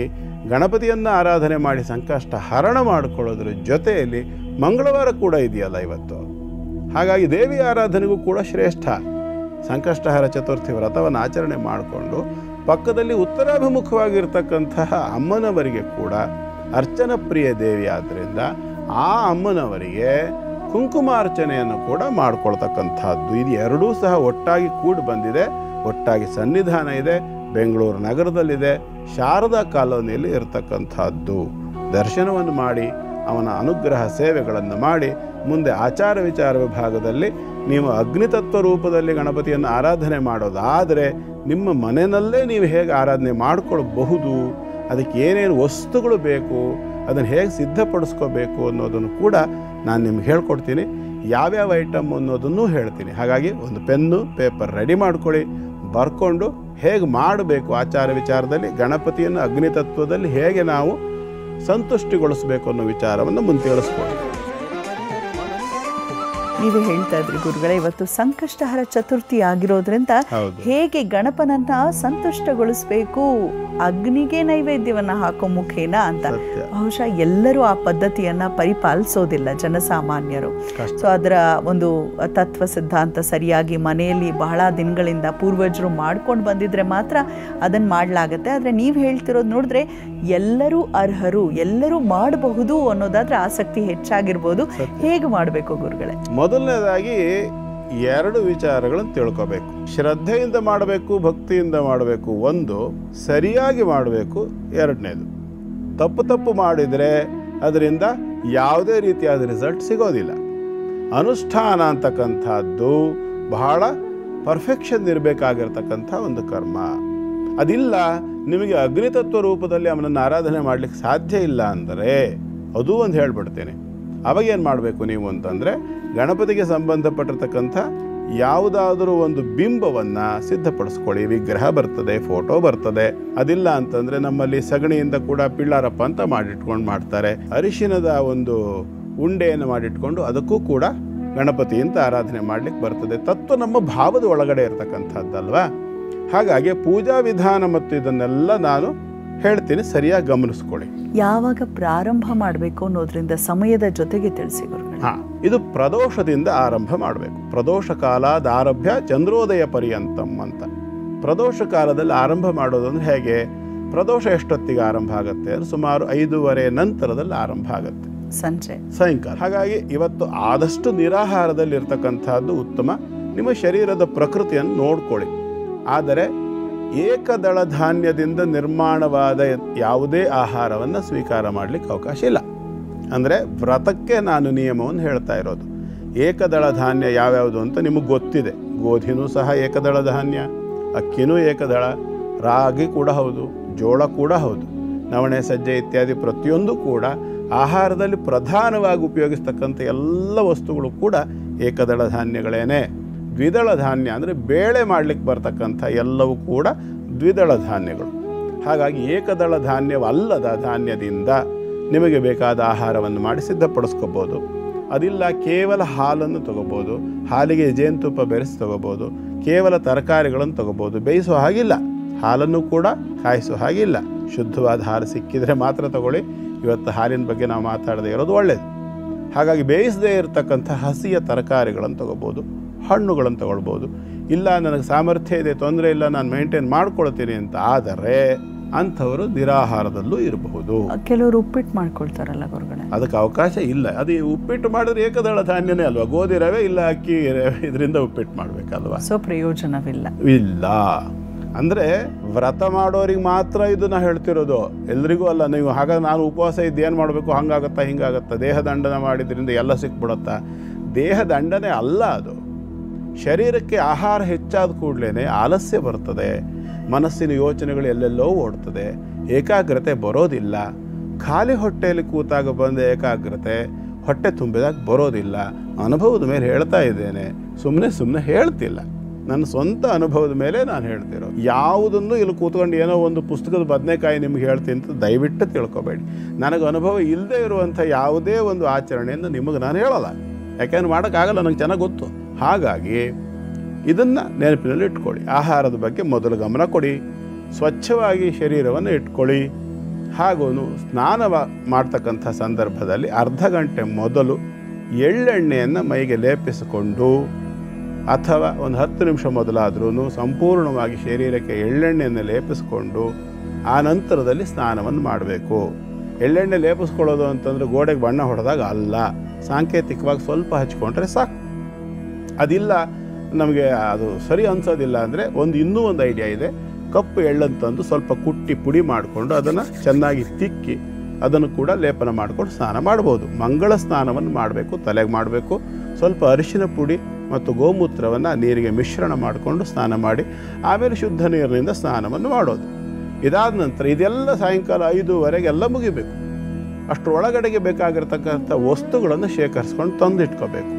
ಗಣಪತಿಯನ್ನು ಆರಾಧನೆ ಮಾಡಿ ಸಂಕಷ್ಟ ಹರಣ ಮಾಡಿಕೊಳ್ಳೋದ್ರ ಜೊತೆಯಲ್ಲಿ ಮಂಗಳವಾರ ಕೂಡ ಇದೆಯಲ್ಲ ಇವತ್ತು. ಹಾಗಾಗಿ ದೇವಿ ಆರಾಧನೆಗೂ ಕೂಡ ಶ್ರೇಷ್ಠ. ಸಂಕಷ್ಟಹರ ಚತುರ್ಥಿ ವ್ರತವನ್ನು ಆಚರಣೆ ಮಾಡಿಕೊಂಡು ಪಕ್ಕದಲ್ಲಿ ಉತ್ತರಾಭಿಮುಖವಾಗಿರ್ತಕ್ಕಂತಹ ಅಮ್ಮನವರಿಗೆ ಕೂಡ ಅರ್ಚನ ಪ್ರಿಯ ದೇವಿ ಆದ್ದರಿಂದ ಆ ಅಮ್ಮನವರಿಗೆ ಕುಂಕುಮಾರ್ಚನೆಯನ್ನು ಕೂಡ ಮಾಡಿಕೊಳ್ತಕ್ಕಂಥದ್ದು. ಇದು ಎರಡೂ ಸಹ ಒಟ್ಟಾಗಿ ಕೂಡಿ ಬಂದಿದೆ, ಒಟ್ಟಾಗಿ ಸನ್ನಿಧಾನ ಇದೆ. ಬೆಂಗಳೂರು ನಗರದಲ್ಲಿದೆ, ಶಾರದಾ ಕಾಲೋನಿಯಲ್ಲಿ ಇರತಕ್ಕಂಥದ್ದು. ದರ್ಶನವನ್ನು ಮಾಡಿ ಅವನ ಅನುಗ್ರಹ ಸೇವೆಗಳನ್ನು ಮಾಡಿ ಮುಂದೆ ಆಚಾರ ವಿಚಾರ ವಿಭಾಗದಲ್ಲಿ ನೀವು ಅಗ್ನಿತತ್ವ ರೂಪದಲ್ಲಿ ಗಣಪತಿಯನ್ನು ಆರಾಧನೆ ಮಾಡೋದಾದರೆ ನಿಮ್ಮ ಮನೆಯಲ್ಲೇ ನೀವು ಹೇಗೆ ಆರಾಧನೆ ಮಾಡಿಕೊಳ್ಬಹುದು, ಅದಕ್ಕೆ ಏನೇನು ವಸ್ತುಗಳು ಬೇಕು, ಅದನ್ನು ಹೇಗೆ ಸಿದ್ಧಪಡಿಸ್ಕೋಬೇಕು ಅನ್ನೋದನ್ನು ಕೂಡ ನಾನು ನಿಮ್ಗೆ ಹೇಳ್ಕೊಡ್ತೀನಿ. ಯಾವ್ಯಾವ ಐಟಮ್ ಅನ್ನೋದನ್ನು ಹೇಳ್ತೀನಿ. ಹಾಗಾಗಿ ಒಂದು ಪೆನ್ನು ಪೇಪರ್ ರೆಡಿ ಮಾಡ್ಕೊಳ್ಳಿ, ಬರ್ಕೊಂಡು ಹೇಗೆ ಮಾಡಬೇಕು ಆಚಾರ ವಿಚಾರದಲ್ಲಿ ಗಣಪತಿಯನ್ನು ಅಗ್ನಿತತ್ವದಲ್ಲಿ ಹೇಗೆ ನಾವು ಸಂತುಷ್ಟಿಗೊಳಿಸಬೇಕು ಅನ್ನೋ ವಿಚಾರವನ್ನು ಮುಂದೆ ತಿಳಿಸ್ಕೊಳ್ಳಿ. ನೀವು ಹೇಳ್ತಾ ಇದ್ರಿ ಗುರುಗಳೇ, ಇವತ್ತು ಸಂಕಷ್ಟಹರ ಚತುರ್ಥಿ ಆಗಿರೋದ್ರಿಂದ ಹೇಗೆ ಗಣಪನನ್ನ ಸಂತುಷ್ಟಗೊಳಿಸಬೇಕು, ಅಗ್ನಿಗೆ ನೈವೇದ್ಯವನ್ನ ಹಾಕೋ ಮುಖೇನ ಅಂತ. ಬಹುಶಃ ಎಲ್ಲರೂ ಆ ಪದ್ಧತಿಯನ್ನ ಪರಿಪಾಲಿಸೋದಿಲ್ಲ ಜನಸಾಮಾನ್ಯರು. ಸೊ ಅದರ ಒಂದು ತತ್ವ ಸಿದ್ಧಾಂತ ಸರಿಯಾಗಿ ಮನೆಯಲ್ಲಿ ಬಹಳ ದಿನಗಳಿಂದ ಪೂರ್ವಜರು ಮಾಡ್ಕೊಂಡು ಬಂದಿದ್ರೆ ಮಾತ್ರ ಅದನ್ನ ಮಾಡಲಾಗತ್ತೆ. ಆದರೆ ನೀವು ಹೇಳ್ತಿರೋದು ನೋಡಿದ್ರೆ ಎಲ್ಲರೂ ಅರ್ಹರು, ಎಲ್ಲರೂ ಮಾಡಬಹುದು ಅನ್ನೋದಾದ್ರೆ ಆಸಕ್ತಿ ಹೆಚ್ಚಾಗಿರ್ಬೋದು. ಹೇಗೆ ಮಾಡಬೇಕು ಗುರುಗಳೇ? ಮೊದಲನೇದಾಗಿ 2 ವಿಚಾರಗಳನ್ನು ತಿಳ್ಕೋಬೇಕು. ಶ್ರದ್ಧೆಯಿಂದ ಮಾಡಬೇಕು, ಭಕ್ತಿಯಿಂದ ಮಾಡಬೇಕು. ಒಂದು ಸರಿಯಾಗಿ ಮಾಡಬೇಕು, 2ನೇದು ತಪ್ಪು ಮಾಡಿದರೆ ಅದರಿಂದ ಯಾವುದೇ ರೀತಿಯಾದ ರಿಸಲ್ಟ್ ಸಿಗೋದಿಲ್ಲ. ಅನುಷ್ಠಾನ ಅಂತಕ್ಕಂಥದ್ದು ಬಹಳ ಪರ್ಫೆಕ್ಷನ್ ಇರಬೇಕಾಗಿರ್ತಕ್ಕಂಥ ಒಂದು ಕರ್ಮ. ಅದಿಲ್ಲ, ನಿಮಗೆ ಅಗ್ನಿತತ್ವ ರೂಪದಲ್ಲಿ ಅವನನ್ನು ಆರಾಧನೆ ಮಾಡಲಿಕ್ಕೆ ಸಾಧ್ಯ ಇಲ್ಲ ಅಂದರೆ ಅದೂ ಒಂದು ಹೇಳ್ಬಿಡ್ತೇನೆ. ಅವಾಗೇನು ಮಾಡಬೇಕು ನೀವು ಅಂತಂದರೆ, ಗಣಪತಿಗೆ ಸಂಬಂಧಪಟ್ಟಿರ್ತಕ್ಕಂಥ ಯಾವುದಾದರೂ ಒಂದು ಬಿಂಬವನ್ನು ಸಿದ್ಧಪಡಿಸ್ಕೊಳ್ಳಿ. ವಿಗ್ರಹ ಬರ್ತದೆ, ಫೋಟೋ ಬರ್ತದೆ. ಅದಿಲ್ಲ ಅಂತಂದರೆ ನಮ್ಮಲ್ಲಿ ಸಗಣಿಯಿಂದ ಕೂಡ ಪಿಳ್ಳಾರಪ್ಪ ಅಂತ ಮಾಡಿಟ್ಕೊಂಡು ಮಾಡ್ತಾರೆ. ಅರಿಶಿನದ ಒಂದು ಉಂಡೆಯನ್ನು ಮಾಡಿಟ್ಕೊಂಡು ಅದಕ್ಕೂ ಕೂಡ ಗಣಪತಿ ಅಂತ ಆರಾಧನೆ ಮಾಡಲಿಕ್ಕೆ ಬರ್ತದೆ. ತತ್ವ ನಮ್ಮ ಭಾವದ ಒಳಗಡೆ ಇರತಕ್ಕಂಥದ್ದಲ್ವಾ. ಹಾಗಾಗಿ ಪೂಜಾ ವಿಧಾನ ಮತ್ತು ಇದನ್ನೆಲ್ಲ ನಾನು ಹೇಳ್ತೀನಿ, ಸರಿಯಾಗಿ ಗಮನಿಸ್ಕೊಳ್ಳಿ. ಯಾವಾಗ ಪ್ರಾರಂಭ ಮಾಡಬೇಕು ಅನ್ನೋದ್ರಿಂದ ಸಮಯದ ಜೊತೆಗೆ ತಿಳಿಸಿ ಗುರುಗಳೇ. ಇದು ಪ್ರದೋಷದಿಂದ ಆರಂಭ ಮಾಡಬೇಕು. ಪ್ರದೋಷ ಕಾಲಾದಾರಭ್ಯ ಚಂದ್ರೋದಯ ಪರ್ಯಂತಂ ಅಂತ. ಪ್ರದೋಷ ಕಾಲದಲ್ಲಿ ಆರಂಭ ಮಾಡೋದಂದ್ರೆ ಹೇಗೆ? ಪ್ರದೋಷ ಎಷ್ಟೊತ್ತಿಗೆ ಆರಂಭ ಆಗುತ್ತೆ ಅಂದರೆ ಸುಮಾರು 5:30 ನಂತರದಲ್ಲಿ ಆರಂಭ ಆಗುತ್ತೆ, ಸಾಯಂಕಾಲ. ಹಾಗಾಗಿ ಇವತ್ತು ಆದಷ್ಟು ನಿರಾಹಾರದಲ್ಲಿ ಇರ್ತಕ್ಕಂಥದ್ದು ಉತ್ತಮ. ನಿಮ್ಮ ಶರೀರದ ಪ್ರಕೃತಿಯನ್ನು ನೋಡ್ಕೊಳ್ಳಿ. ಆದರೆ ಏಕದಳ ಧಾನ್ಯದಿಂದ ನಿರ್ಮಾಣವಾದ ಯಾವುದೇ ಆಹಾರವನ್ನು ಸ್ವೀಕಾರ ಮಾಡಲಿಕ್ಕೆ ಅವಕಾಶ ಇಲ್ಲ. ಅಂದರೆ ವ್ರತಕ್ಕೆ ನಾನು ನಿಯಮವನ್ನು ಹೇಳ್ತಾ ಇರೋದು. ಏಕದಳ ಧಾನ್ಯ ಯಾವ್ಯಾವುದು ಅಂತ ನಿಮಗೆ ಗೊತ್ತಿದೆ. ಗೋಧಿನೂ ಸಹ ಏಕದಳ ಧಾನ್ಯ, ಅಕ್ಕಿನೂ ಏಕದಳ, ರಾಗಿ ಕೂಡ ಹೌದು, ಜೋಳ ಕೂಡ ಹೌದು, ನವಣೆ, ಸಜ್ಜೆ ಇತ್ಯಾದಿ ಪ್ರತಿಯೊಂದು ಕೂಡ ಆಹಾರದಲ್ಲಿ ಪ್ರಧಾನವಾಗಿ ಉಪಯೋಗಿಸ್ತಕ್ಕಂಥ ಎಲ್ಲ ವಸ್ತುಗಳು ಕೂಡ ಏಕದಳ ಧಾನ್ಯಗಳೇನೆ. ದ್ವಿದಳ ಧಾನ್ಯ ಅಂದರೆ ಬೇಳೆ ಮಾಡಲಿಕ್ಕೆ ಬರ್ತಕ್ಕಂಥ ಎಲ್ಲವೂ ಕೂಡ ದ್ವಿದಳ ಧಾನ್ಯಗಳು. ಹಾಗಾಗಿ ಏಕದಳ ಧಾನ್ಯವಲ್ಲದ ಧಾನ್ಯದಿಂದ ನಿಮಗೆ ಬೇಕಾದ ಆಹಾರವನ್ನು ಮಾಡಿ ಸಿದ್ಧಪಡಿಸ್ಕೋಬೋದು. ಅದಿಲ್ಲ ಕೇವಲ ಹಾಲನ್ನು ತೊಗೋಬೋದು, ಹಾಲಿಗೆ ಜೇನುತುಪ್ಪ ಬೆರೆಸಿ ತೊಗೋಬೋದು, ಕೇವಲ ತರಕಾರಿಗಳನ್ನು ತೊಗೋಬೋದು. ಬೇಯಿಸೋ ಹಾಗಿಲ್ಲ, ಹಾಲನ್ನು ಕೂಡ ಕಾಯಿಸೋ ಹಾಗಿಲ್ಲ. ಶುದ್ಧವಾದ ಹಾಲು ಸಿಕ್ಕಿದರೆ ಮಾತ್ರ ತಗೊಳ್ಳಿ. ಇವತ್ತು ಹಾಲಿನ ಬಗ್ಗೆ ನಾವು ಮಾತಾಡದೇ ಇರೋದು ಒಳ್ಳೆಯದು. ಹಾಗಾಗಿ ಬೇಯಿಸದೇ ಇರತಕ್ಕಂಥ ಹಸಿಯ ತರಕಾರಿಗಳನ್ನು ತೊಗೋಬೋದು, ಹಣ್ಣುಗಳನ್ನು ತಗೊಳ್ಬೋದು. ಇಲ್ಲ ನನಗೆ ಸಾಮರ್ಥ್ಯ ಇದೆ, ತೊಂದರೆ ಇಲ್ಲ, ನಾನು ಮೇಂಟೈನ್ ಮಾಡ್ಕೊಳ್ತೀನಿ ಅಂತ ಆದರೆ ಅಂಥವರು ನಿರಾಹಾರದಲ್ಲೂ ಇರಬಹುದು. ಕೆಲವರು ಉಪ್ಪಿಟ್ಟು ಮಾಡ್ಕೊಳ್ತಾರಲ್ಲ ಗುರುಗಳೇ, ಅದಕ್ಕೆ ಅವಕಾಶ ಇಲ್ಲ. ಅದು ಉಪ್ಪಿಟ್ಟು ಮಾಡಿದ್ರೆ ಏಕದಳ ಧಾನ್ಯನೇ ಅಲ್ವಾ, ಗೋಧಿ ರವೆ ಇಲ್ಲ ಅಕ್ಕಿ ರವೆ, ಇದರಿಂದ ಉಪ್ಪಿಟ್ಟು ಮಾಡಬೇಕಲ್ವಾ. ಸೊ ಪ್ರಯೋಜನವಿಲ್ಲ. ಇಲ್ಲ ಅಂದರೆ ವ್ರತ ಮಾಡೋರಿಗೆ ಮಾತ್ರ ಇದನ್ನ ಹೇಳ್ತಿರೋದು, ಎಲ್ರಿಗೂ ಅಲ್ಲ. ನೀವು ಹಾಗಾಗಿ ನಾನು ಉಪವಾಸ ಇದ್ದೇನು ಮಾಡಬೇಕು, ಹಂಗಾಗತ್ತಾ ಹಿಂಗಾಗತ್ತಾ, ದೇಹದಂಡನ ಮಾಡಿದ್ರಿಂದ ಎಲ್ಲ ಸಿಕ್ಬಿಡುತ್ತಾ? ದೇಹದಂಡನೆ ಅಲ್ಲ ಅದು. ಶರೀರಕ್ಕೆ ಆಹಾರ ಹೆಚ್ಚಾದ ಕೂಡಲೇ ಆಲಸ್ಯ ಬರ್ತದೆ, ಮನಸ್ಸಿನ ಯೋಚನೆಗಳು ಎಲ್ಲೆಲ್ಲೋ ಓಡ್ತದೆ, ಏಕಾಗ್ರತೆ ಬರೋದಿಲ್ಲ. ಖಾಲಿ ಹೊಟ್ಟೆಯಲ್ಲಿ ಕೂತಾಗ ಬಂದ ಏಕಾಗ್ರತೆ ಹೊಟ್ಟೆ ತುಂಬಿದಾಗ ಬರೋದಿಲ್ಲ. ಅನುಭವದ ಮೇಲೆ ಹೇಳ್ತಾ ಇದ್ದೇನೆ, ಸುಮ್ಮನೆ ಹೇಳ್ತಿಲ್ಲ. ನನ್ನ ಸ್ವಂತ ಅನುಭವದ ಮೇಲೆ ನಾನು ಹೇಳ್ತಿರೋ. ಯಾವುದನ್ನು ಇಲ್ಲಿ ಕೂತ್ಕೊಂಡು ಏನೋ ಒಂದು ಪುಸ್ತಕದ ಬದನೆಕಾಯಿ ನಿಮ್ಗೆ ಹೇಳ್ತೀನಿ ಅಂತ ದಯವಿಟ್ಟು ತಿಳ್ಕೊಬೇಡಿ. ನನಗೆ ಅನುಭವ ಇಲ್ಲದೆ ಇರುವಂಥ ಯಾವುದೇ ಒಂದು ಆಚರಣೆಯನ್ನು ನಿಮಗೆ ನಾನು ಹೇಳಲ್ಲ, ಯಾಕೆಂದ್ರೆ ಮಾಡೋಕ್ಕಾಗಲ್ಲ, ನನಗೆ ಚೆನ್ನಾಗಿ ಗೊತ್ತು. ಹಾಗಾಗಿ ಇದನ್ನು ನೆನಪಿನಲ್ಲಿ ಇಟ್ಕೊಳ್ಳಿ. ಆಹಾರದ ಬಗ್ಗೆ ಮೊದಲು ಗಮನ ಕೊಡಿ, ಸ್ವಚ್ಛವಾಗಿ ಶರೀರವನ್ನು ಇಟ್ಕೊಳ್ಳಿ. ಹಾಗೂ ಸ್ನಾನ ಮಾಡ್ತಕ್ಕಂಥ ಸಂದರ್ಭದಲ್ಲಿ ಅರ್ಧ ಗಂಟೆ ಮೊದಲು ಎಳ್ಳೆಣ್ಣೆಯನ್ನು ಮೈಗೆ ಲೇಪಿಸಿಕೊಂಡು, ಅಥವಾ ಒಂದು 10 ನಿಮಿಷ ಮೊದಲಾದ್ರೂ ಸಂಪೂರ್ಣವಾಗಿ ಶರೀರಕ್ಕೆ ಎಳ್ಳೆಣ್ಣೆಯನ್ನು ಲೇಪಿಸಿಕೊಂಡು ಆ ನಂತರದಲ್ಲಿ ಸ್ನಾನವನ್ನು ಮಾಡಬೇಕು. ಎಳ್ಳೆಣ್ಣೆ ಲೇಪಿಸ್ಕೊಳ್ಳೋದು ಅಂತಂದರೆ ಗೋಡೆಗೆ ಬಣ್ಣ ಹೊಡೆದಾಗ ಅಲ್ಲ, ಸಾಂಕೇತಿಕವಾಗಿ ಸ್ವಲ್ಪ ಹಚ್ಕೊಂಡ್ರೆ ಸಾಕು. ಅದಿಲ್ಲ, ನಮಗೆ ಅದು ಸರಿ ಅನ್ಸೋದಿಲ್ಲ ಅಂದರೆ ಇನ್ನೂ ಒಂದು ಐಡಿಯಾ ಇದೆ. ಕಪ್ಪು ಎಳ್ಳಂತಂದು ಸ್ವಲ್ಪ ಕುಟ್ಟಿ ಪುಡಿ ಮಾಡಿಕೊಂಡು ಅದನ್ನು ಚೆನ್ನಾಗಿ ತಿಕ್ಕಿ ಅದನ್ನು ಕೂಡ ಲೇಪನ ಮಾಡಿಕೊಂಡು ಸ್ನಾನ ಮಾಡ್ಬೋದು. ಮಂಗಳ ಸ್ನಾನವನ್ನು ಮಾಡಬೇಕು, ತಲೆಗೆ ಮಾಡಬೇಕು. ಸ್ವಲ್ಪ ಅರಿಶಿನ ಪುಡಿ ಮತ್ತು ಗೋಮೂತ್ರವನ್ನು ನೀರಿಗೆ ಮಿಶ್ರಣ ಮಾಡಿಕೊಂಡು ಸ್ನಾನ ಮಾಡಿ ಆಮೇಲೆ ಶುದ್ಧ ನೀರಿನಿಂದ ಸ್ನಾನವನ್ನು ಮಾಡೋದು. ಇದಾದ ನಂತರ ಇದೆಲ್ಲ ಸಾಯಂಕಾಲ 5:15 ಮುಗಿಬೇಕು. ಅಷ್ಟರೊಳಗಡೆಗೆ ಬೇಕಾಗಿರ್ತಕ್ಕಂಥ ವಸ್ತುಗಳನ್ನು ಶೇಖರಿಸ್ಕೊಂಡು ತಂದಿಟ್ಕೋಬೇಕು.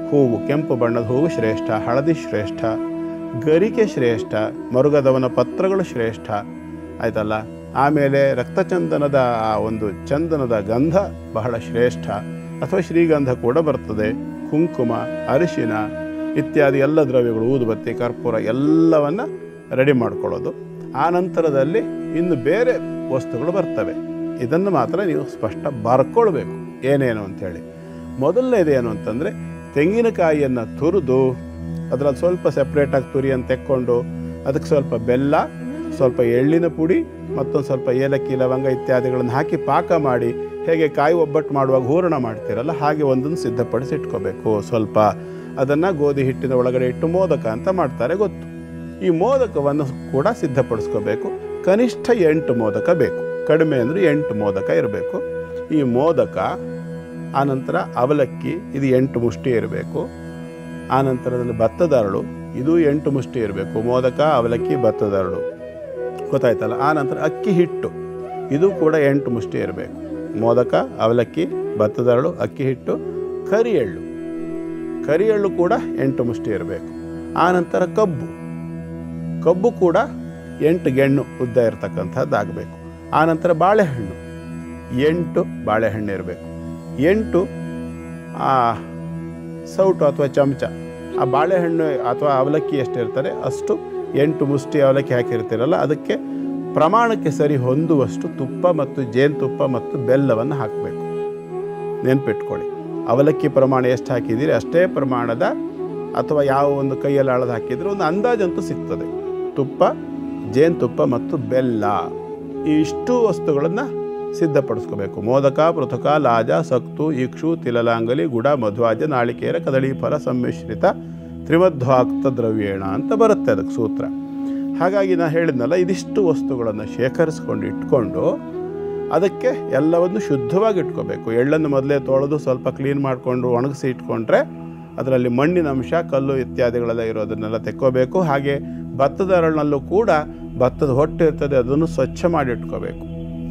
ಹೂವು, ಕೆಂಪು ಬಣ್ಣದ ಹೂವು ಶ್ರೇಷ್ಠ, ಹಳದಿ ಶ್ರೇಷ್ಠ, ಗರಿಕೆ ಶ್ರೇಷ್ಠ, ಮರುಗದವನ ಪತ್ರಗಳು ಶ್ರೇಷ್ಠ, ಆಯ್ತಲ್ಲ. ಆಮೇಲೆ ರಕ್ತಚಂದನದ ಒಂದು ಚಂದನದ ಗಂಧ ಬಹಳ ಶ್ರೇಷ್ಠ, ಅಥವಾ ಶ್ರೀಗಂಧ ಕೂಡ ಬರ್ತದೆ. ಕುಂಕುಮ, ಅರಿಶಿನ ಇತ್ಯಾದಿ ಎಲ್ಲ ದ್ರವ್ಯಗಳು, ಊದುಬತ್ತಿ, ಕರ್ಪೂರ ಎಲ್ಲವನ್ನು ರೆಡಿ ಮಾಡ್ಕೊಳ್ಳೋದು. ಆ ನಂತರದಲ್ಲಿ ಇನ್ನು ಬೇರೆ ವಸ್ತುಗಳು ಬರ್ತವೆ. ಇದನ್ನು ಮಾತ್ರ ನೀವು ಸ್ಪಷ್ಟ ಬರ್ಕೊಳ್ಬೇಕು ಏನೇನು ಅಂಥೇಳಿ. ಮೊದಲನೇದು ಏನು ಅಂತಂದರೆ, ತೆಂಗಿನಕಾಯಿಯನ್ನು ತುರಿದು ಅದರಲ್ಲಿ ಸ್ವಲ್ಪ ಸೆಪ್ರೇಟಾಗಿ ತುರಿ ಅಂತ ತೆಕ್ಕೊಂಡು ಅದಕ್ಕೆ ಸ್ವಲ್ಪ ಬೆಲ್ಲ, ಸ್ವಲ್ಪ ಎಳ್ಳಿನ ಪುಡಿ, ಮತ್ತೊಂದು ಸ್ವಲ್ಪ ಏಲಕ್ಕಿ, ಲವಂಗ ಇತ್ಯಾದಿಗಳನ್ನು ಹಾಕಿ ಪಾಕ ಮಾಡಿ, ಹೇಗೆ ಕಾಯಿ ಒಬ್ಬಟ್ಟು ಮಾಡುವಾಗ ಹೂರಣ ಮಾಡ್ತೀರಲ್ಲ ಹಾಗೆ ಒಂದನ್ನು ಸಿದ್ಧಪಡಿಸಿ ಇಟ್ಕೋಬೇಕು. ಸ್ವಲ್ಪ ಅದನ್ನು ಗೋಧಿ ಹಿಟ್ಟಿನ ಒಳಗಡೆ ಇಟ್ಟು ಮೋದಕ ಅಂತ ಮಾಡ್ತಾರೆ, ಗೊತ್ತು. ಈ ಮೋದಕವನ್ನು ಕೂಡ ಸಿದ್ಧಪಡಿಸ್ಕೋಬೇಕು. ಕನಿಷ್ಠ 8 ಮೋದಕ ಬೇಕು, ಕಡಿಮೆ ಅಂದರೆ 8 ಮೋದಕ ಇರಬೇಕು. ಈ ಮೋದಕ ಆನಂತರ ಅವಲಕ್ಕಿ, ಇದು 8 ಮುಷ್ಟಿ ಇರಬೇಕು. ಆನಂತರದಲ್ಲಿ ಭತ್ತದ ಅರಳು, ಇದು 8 ಮುಷ್ಟಿ ಇರಬೇಕು. ಮೋದಕ, ಅವಲಕ್ಕಿ, ಭತ್ತದ ಅರಳು, ಗೊತ್ತಾಯ್ತಲ್ಲ. ಆನಂತರ ಅಕ್ಕಿ ಹಿಟ್ಟು, ಇದು ಕೂಡ 8 ಮುಷ್ಟಿ ಇರಬೇಕು. ಮೋದಕ, ಅವಲಕ್ಕಿ, ಭತ್ತದ ಅರಳು, ಅಕ್ಕಿ ಹಿಟ್ಟು, ಕರಿ ಎಳ್ಳು ಕೂಡ 8 ಮುಷ್ಟಿ ಇರಬೇಕು. ಆನಂತರ ಕಬ್ಬು ಕೂಡ 8 ಗೆಣ್ಣು ಉದ್ದ ಇರತಕ್ಕಂಥದ್ದಾಗಬೇಕು. ಆನಂತರ ಬಾಳೆಹಣ್ಣು 8 ಬಾಳೆಹಣ್ಣು ಇರಬೇಕು. 8 ಸೌಟು ಅಥವಾ ಚಮಚ, ಆ ಬಾಳೆಹಣ್ಣು ಅಥವಾ ಅವಲಕ್ಕಿ ಎಷ್ಟಿರ್ತಾರೆ ಅಷ್ಟು 8 ಮುಷ್ಟಿ ಅವಲಕ್ಕಿ ಹಾಕಿರ್ತೀರಲ್ಲ, ಅದಕ್ಕೆ ಪ್ರಮಾಣಕ್ಕೆ ಸರಿ ಹೊಂದುವಷ್ಟು ತುಪ್ಪ ಮತ್ತು ಜೇನುತುಪ್ಪ ಮತ್ತು ಬೆಲ್ಲವನ್ನು ಹಾಕಬೇಕು. ನೆನ್ಪಿಟ್ಕೊಳ್ಳಿ, ಅವಲಕ್ಕಿ ಪ್ರಮಾಣ ಎಷ್ಟು ಹಾಕಿದ್ದೀರಿ ಅಷ್ಟೇ ಪ್ರಮಾಣದ, ಅಥವಾ ಯಾವ ಒಂದು ಕೈಯಲ್ಲಿ ಅಳದು ಹಾಕಿದರೆ ಒಂದು ಅಂದಾಜಂತೂ ಸಿಗ್ತದೆ. ತುಪ್ಪ, ಜೇನುತುಪ್ಪ ಮತ್ತು ಬೆಲ್ಲ, ಈ ಇಷ್ಟು ವಸ್ತುಗಳನ್ನು ಸಿದ್ಧಪಡಿಸ್ಕೋಬೇಕು. ಮೋದಕ, ಪೃಥುಕ, ಲಾಜ, ಸಕ್ತು, ಇಕ್ಷು, ತಿಲಲಾಂಗಲಿ, ಗುಡ, ಮಧ್ವಾಜ, ನಾಳಿಕೇರ, ಕದಳಿ ಫಲ ಸಮ್ಮಿಶ್ರಿತ ತ್ರಿಮಧ್ವಾಕ್ತ ದ್ರವ್ಯೇಣ ಅಂತ ಬರುತ್ತೆ ಅದಕ್ಕೆ ಸೂತ್ರ. ಹಾಗಾಗಿ ನಾನು ಹೇಳಿದ್ನಲ್ಲ, ಇದಿಷ್ಟು ವಸ್ತುಗಳನ್ನು ಶೇಖರಿಸ್ಕೊಂಡು ಇಟ್ಕೊಂಡು ಅದಕ್ಕೆ ಎಲ್ಲವನ್ನು ಶುದ್ಧವಾಗಿ ಇಟ್ಕೋಬೇಕು. ಎಳ್ಳನ್ನು ಮೊದಲೇ ತೊಳೆದು ಸ್ವಲ್ಪ ಕ್ಲೀನ್ ಮಾಡಿಕೊಂಡು ಒಣಗಿಸಿ ಇಟ್ಕೊಂಡ್ರೆ ಅದರಲ್ಲಿ ಮಣ್ಣಿನ ಅಂಶ, ಕಲ್ಲು ಇತ್ಯಾದಿಗಳೆಲ್ಲ ಇರೋದನ್ನೆಲ್ಲ ತೆಕ್ಕೋಬೇಕು. ಹಾಗೆ ಭತ್ತದ ಅರಳಿನಲ್ಲೂ ಕೂಡ ಭತ್ತದ ಹೊಟ್ಟೆ ಇರ್ತದೆ, ಅದನ್ನು ಸ್ವಚ್ಛ ಮಾಡಿ ಇಟ್ಕೋಬೇಕು.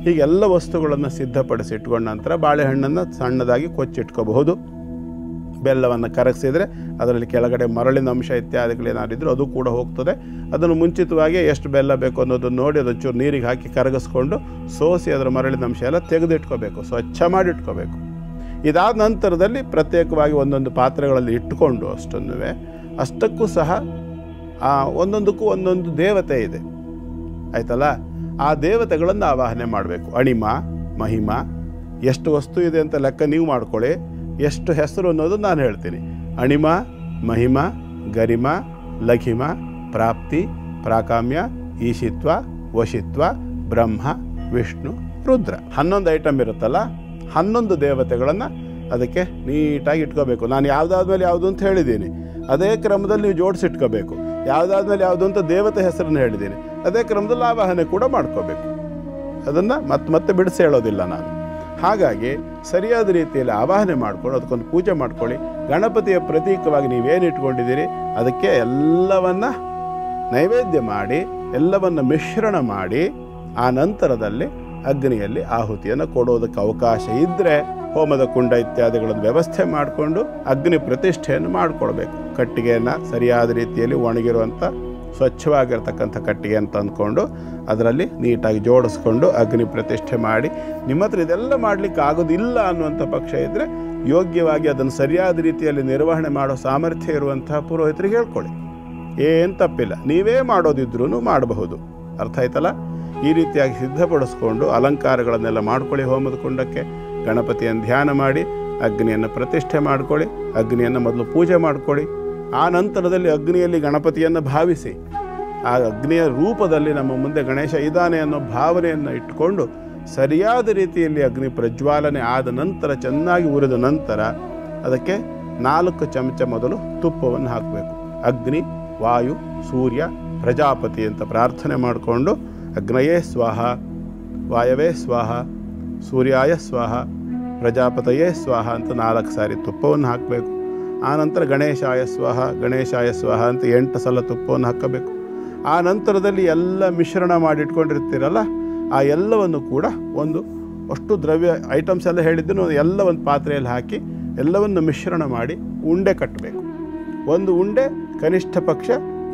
ಹೀಗೆಲ್ಲ ವಸ್ತುಗಳನ್ನು ಸಿದ್ಧಪಡಿಸಿ ಇಟ್ಕೊಂಡ ನಂತರ ಬಾಳೆಹಣ್ಣನ್ನು ಸಣ್ಣದಾಗಿ ಕೊಚ್ಚಿಟ್ಕೋಬಹುದು. ಬೆಲ್ಲವನ್ನು ಕರಗಿಸಿದರೆ ಅದರಲ್ಲಿ ಕೆಳಗಡೆ ಮರಳಿನ ಅಂಶ ಇತ್ಯಾದಿಗಳೇನಾದಿದ್ರು ಅದು ಕೂಡ ಹೋಗ್ತದೆ. ಅದನ್ನು ಮುಂಚಿತವಾಗಿ ಎಷ್ಟು ಬೆಲ್ಲ ಬೇಕು ಅನ್ನೋದನ್ನು ನೋಡಿ ಅದೊಂಚೂರು ನೀರಿಗೆ ಹಾಕಿ ಕರಗಿಸ್ಕೊಂಡು ಸೋಸಿ ಅದರ ಮರಳಿನ ಅಂಶ ಎಲ್ಲ ತೆಗೆದಿಟ್ಕೋಬೇಕು, ಸ್ವಚ್ಛ ಮಾಡಿ ಇಟ್ಕೋಬೇಕು. ಇದಾದ ನಂತರದಲ್ಲಿ ಪ್ರತ್ಯೇಕವಾಗಿ ಒಂದೊಂದು ಪಾತ್ರೆಗಳಲ್ಲಿ ಇಟ್ಕೊಂಡು ಅಷ್ಟಕ್ಕೂ ಸಹ ಒಂದೊಂದಕ್ಕೂ ಒಂದೊಂದು ದೇವತೆ ಇದೆ, ಆಯ್ತಲ್ಲ. ಆ ದೇವತೆಗಳನ್ನು ಆವಾಹನೆ ಮಾಡಬೇಕು. ಅಣಿಮ, ಮಹಿಮ, ಎಷ್ಟು ವಸ್ತು ಇದೆ ಅಂತ ಲೆಕ್ಕ ನೀವು ಮಾಡ್ಕೊಳ್ಳಿ. ಎಷ್ಟು ಹೆಸರು ಅನ್ನೋದು ನಾನು ಹೇಳ್ತೀನಿ. ಅಣಿಮ, ಮಹಿಮ, ಗರಿಮ, ಲಘಿಮ, ಪ್ರಾಪ್ತಿ, ಪ್ರಾಕಾಮ್ಯ, ಈಶಿತ್ವ, ವಶಿತ್ವ, ಬ್ರಹ್ಮ, ವಿಷ್ಣು, ರುದ್ರ. 11 ಐಟಮ್ ಇರುತ್ತಲ್ಲ, 11 ದೇವತೆಗಳನ್ನು ಅದಕ್ಕೆ ನೀಟಾಗಿ ಇಟ್ಕೋಬೇಕು. ನಾನು ಯಾವುದಾದ್ಮೇಲೆ ಯಾವುದು ಅಂತ ಹೇಳಿದ್ದೀನಿ, ಅದೇ ಕ್ರಮದಲ್ಲಿ ನೀವು ಜೋಡಿಸಿಟ್ಕೋಬೇಕು. ಯಾವುದಾದ್ಮೇಲೆ ಯಾವುದು ಅಂತ ದೇವತೆ ಹೆಸರನ್ನು ಹೇಳಿದ್ದೀನಿ, ಅದೇ ಕ್ರಮದಲ್ಲಿ ಆವಾಹನೆ ಕೂಡ ಮಾಡ್ಕೋಬೇಕು. ಅದನ್ನು ಮತ್ತೆ ಬಿಡಿಸಿ ಹೇಳೋದಿಲ್ಲ ನಾನು. ಹಾಗಾಗಿ ಸರಿಯಾದ ರೀತಿಯಲ್ಲಿ ಆವಾಹನೆ ಮಾಡಿಕೊಂಡು ಅದಕ್ಕೊಂದು ಪೂಜೆ ಮಾಡ್ಕೊಳ್ಳಿ. ಗಣಪತಿಯ ಪ್ರತೀಕವಾಗಿ ನೀವೇನು ಇಟ್ಕೊಂಡಿದ್ದೀರಿ ಅದಕ್ಕೆ ಎಲ್ಲವನ್ನು ನೈವೇದ್ಯ ಮಾಡಿ, ಎಲ್ಲವನ್ನು ಮಿಶ್ರಣ ಮಾಡಿ, ಆ ನಂತರದಲ್ಲಿ ಅಗ್ನಿಯಲ್ಲಿ ಆಹುತಿಯನ್ನು ಕೊಡೋದಕ್ಕೆ ಅವಕಾಶ ಇದ್ದರೆ ಹೋಮದ ಕುಂಡ ಇತ್ಯಾದಿಗಳನ್ನು ವ್ಯವಸ್ಥೆ ಮಾಡಿಕೊಂಡು ಅಗ್ನಿ ಪ್ರತಿಷ್ಠೆಯನ್ನು ಮಾಡಿಕೊಳ್ಬೇಕು. ಕಟ್ಟಿಗೆಯನ್ನು ಸರಿಯಾದ ರೀತಿಯಲ್ಲಿ ಒಣಗಿರುವಂಥ ಸ್ವಚ್ಛವಾಗಿರ್ತಕ್ಕಂಥ ಕಟ್ಟಿಗೆ ಅಂತ ಅಂದ್ಕೊಂಡು ಅದರಲ್ಲಿ ನೀಟಾಗಿ ಜೋಡಿಸ್ಕೊಂಡು ಅಗ್ನಿ ಪ್ರತಿಷ್ಠೆ ಮಾಡಿ, ನಿಮ್ಮ ಹತ್ರ ಇದೆಲ್ಲ ಮಾಡಲಿಕ್ಕೆ ಆಗೋದಿಲ್ಲ ಅನ್ನುವಂಥ ಪಕ್ಷ ಇದ್ದರೆ ಯೋಗ್ಯವಾಗಿ ಅದನ್ನು ಸರಿಯಾದ ರೀತಿಯಲ್ಲಿ ನಿರ್ವಹಣೆ ಮಾಡೋ ಸಾಮರ್ಥ್ಯ ಇರುವಂತಹ ಪುರೋಹಿತರಿಗೆ ಹೇಳ್ಕೊಳ್ಳಿ, ಏನು ತಪ್ಪಿಲ್ಲ. ನೀವೇ ಮಾಡೋದಿದ್ರೂ ಮಾಡಬಹುದು. ಅರ್ಥ ಆಯ್ತಲ್ಲ? ಈ ರೀತಿಯಾಗಿ ಸಿದ್ಧಪಡಿಸ್ಕೊಂಡು ಅಲಂಕಾರಗಳನ್ನೆಲ್ಲ ಮಾಡ್ಕೊಳ್ಳಿ. ಹೋಮದ ಕುಂಡಕ್ಕೆ ಗಣಪತಿಯನ್ನು ಧ್ಯಾನ ಮಾಡಿ ಅಗ್ನಿಯನ್ನು ಪ್ರತಿಷ್ಠೆ ಮಾಡ್ಕೊಳ್ಳಿ. ಅಗ್ನಿಯನ್ನು ಮೊದಲು ಪೂಜೆ ಮಾಡ್ಕೊಳ್ಳಿ. ಆ ನಂತರದಲ್ಲಿ ಅಗ್ನಿಯಲ್ಲಿ ಗಣಪತಿಯನ್ನು ಭಾವಿಸಿ, ಆ ಅಗ್ನಿಯ ರೂಪದಲ್ಲಿ ನಮ್ಮ ಮುಂದೆ ಗಣೇಶ ಇದ್ದಾನೆ ಅನ್ನೋ ಭಾವನೆಯನ್ನು ಇಟ್ಕೊಂಡು ಸರಿಯಾದ ರೀತಿಯಲ್ಲಿ ಅಗ್ನಿ ಪ್ರಜ್ವಾಲನೆ ಆದ ನಂತರ, ಚೆನ್ನಾಗಿ ಉರಿದ ನಂತರ ಅದಕ್ಕೆ 4 ಚಮಚ ಮೊದಲು ತುಪ್ಪವನ್ನು ಹಾಕಬೇಕು. ಅಗ್ನಿ, ವಾಯು, ಸೂರ್ಯ, ಪ್ರಜಾಪತಿ ಅಂತ ಪ್ರಾರ್ಥನೆ ಮಾಡಿಕೊಂಡು ಅಗ್ನಯೇ ಸ್ವಾಹ, ವಾಯವೇ ಸ್ವಾಹ, ಸೂರ್ಯಾಯ ಸ್ವಾಹ, ಪ್ರಜಾಪತಯೇ ಸ್ವಾಹ ಅಂತ 4 ಸಾರಿ ತುಪ್ಪವನ್ನು ಹಾಕಬೇಕು. ಆನಂತರ ಗಣೇಶಾಯ ಸ್ವಾಹ, ಗಣೇಶಾಯ ಸ್ವಾಹ ಅಂತ 8 ಸಲ ತುಪ್ಪವನ್ನು ಹಾಕಬೇಕು. ಆ ನಂತರದಲ್ಲಿ ಎಲ್ಲ ಮಿಶ್ರಣ ಮಾಡಿಟ್ಕೊಂಡಿರ್ತೀರಲ್ಲ, ಆ ಎಲ್ಲವನ್ನು ಕೂಡ ಅಷ್ಟು ದ್ರವ್ಯ ಐಟಮ್ಸ್ ಎಲ್ಲ ಹೇಳಿದ್ದನ್ನು ಎಲ್ಲ ಒಂದು ಪಾತ್ರೆಯಲ್ಲಿ ಹಾಕಿ ಎಲ್ಲವನ್ನು ಮಿಶ್ರಣ ಮಾಡಿ ಉಂಡೆ ಕಟ್ಟಬೇಕು. ಒಂದು ಉಂಡೆ ಕನಿಷ್ಠ ಪಕ್ಷ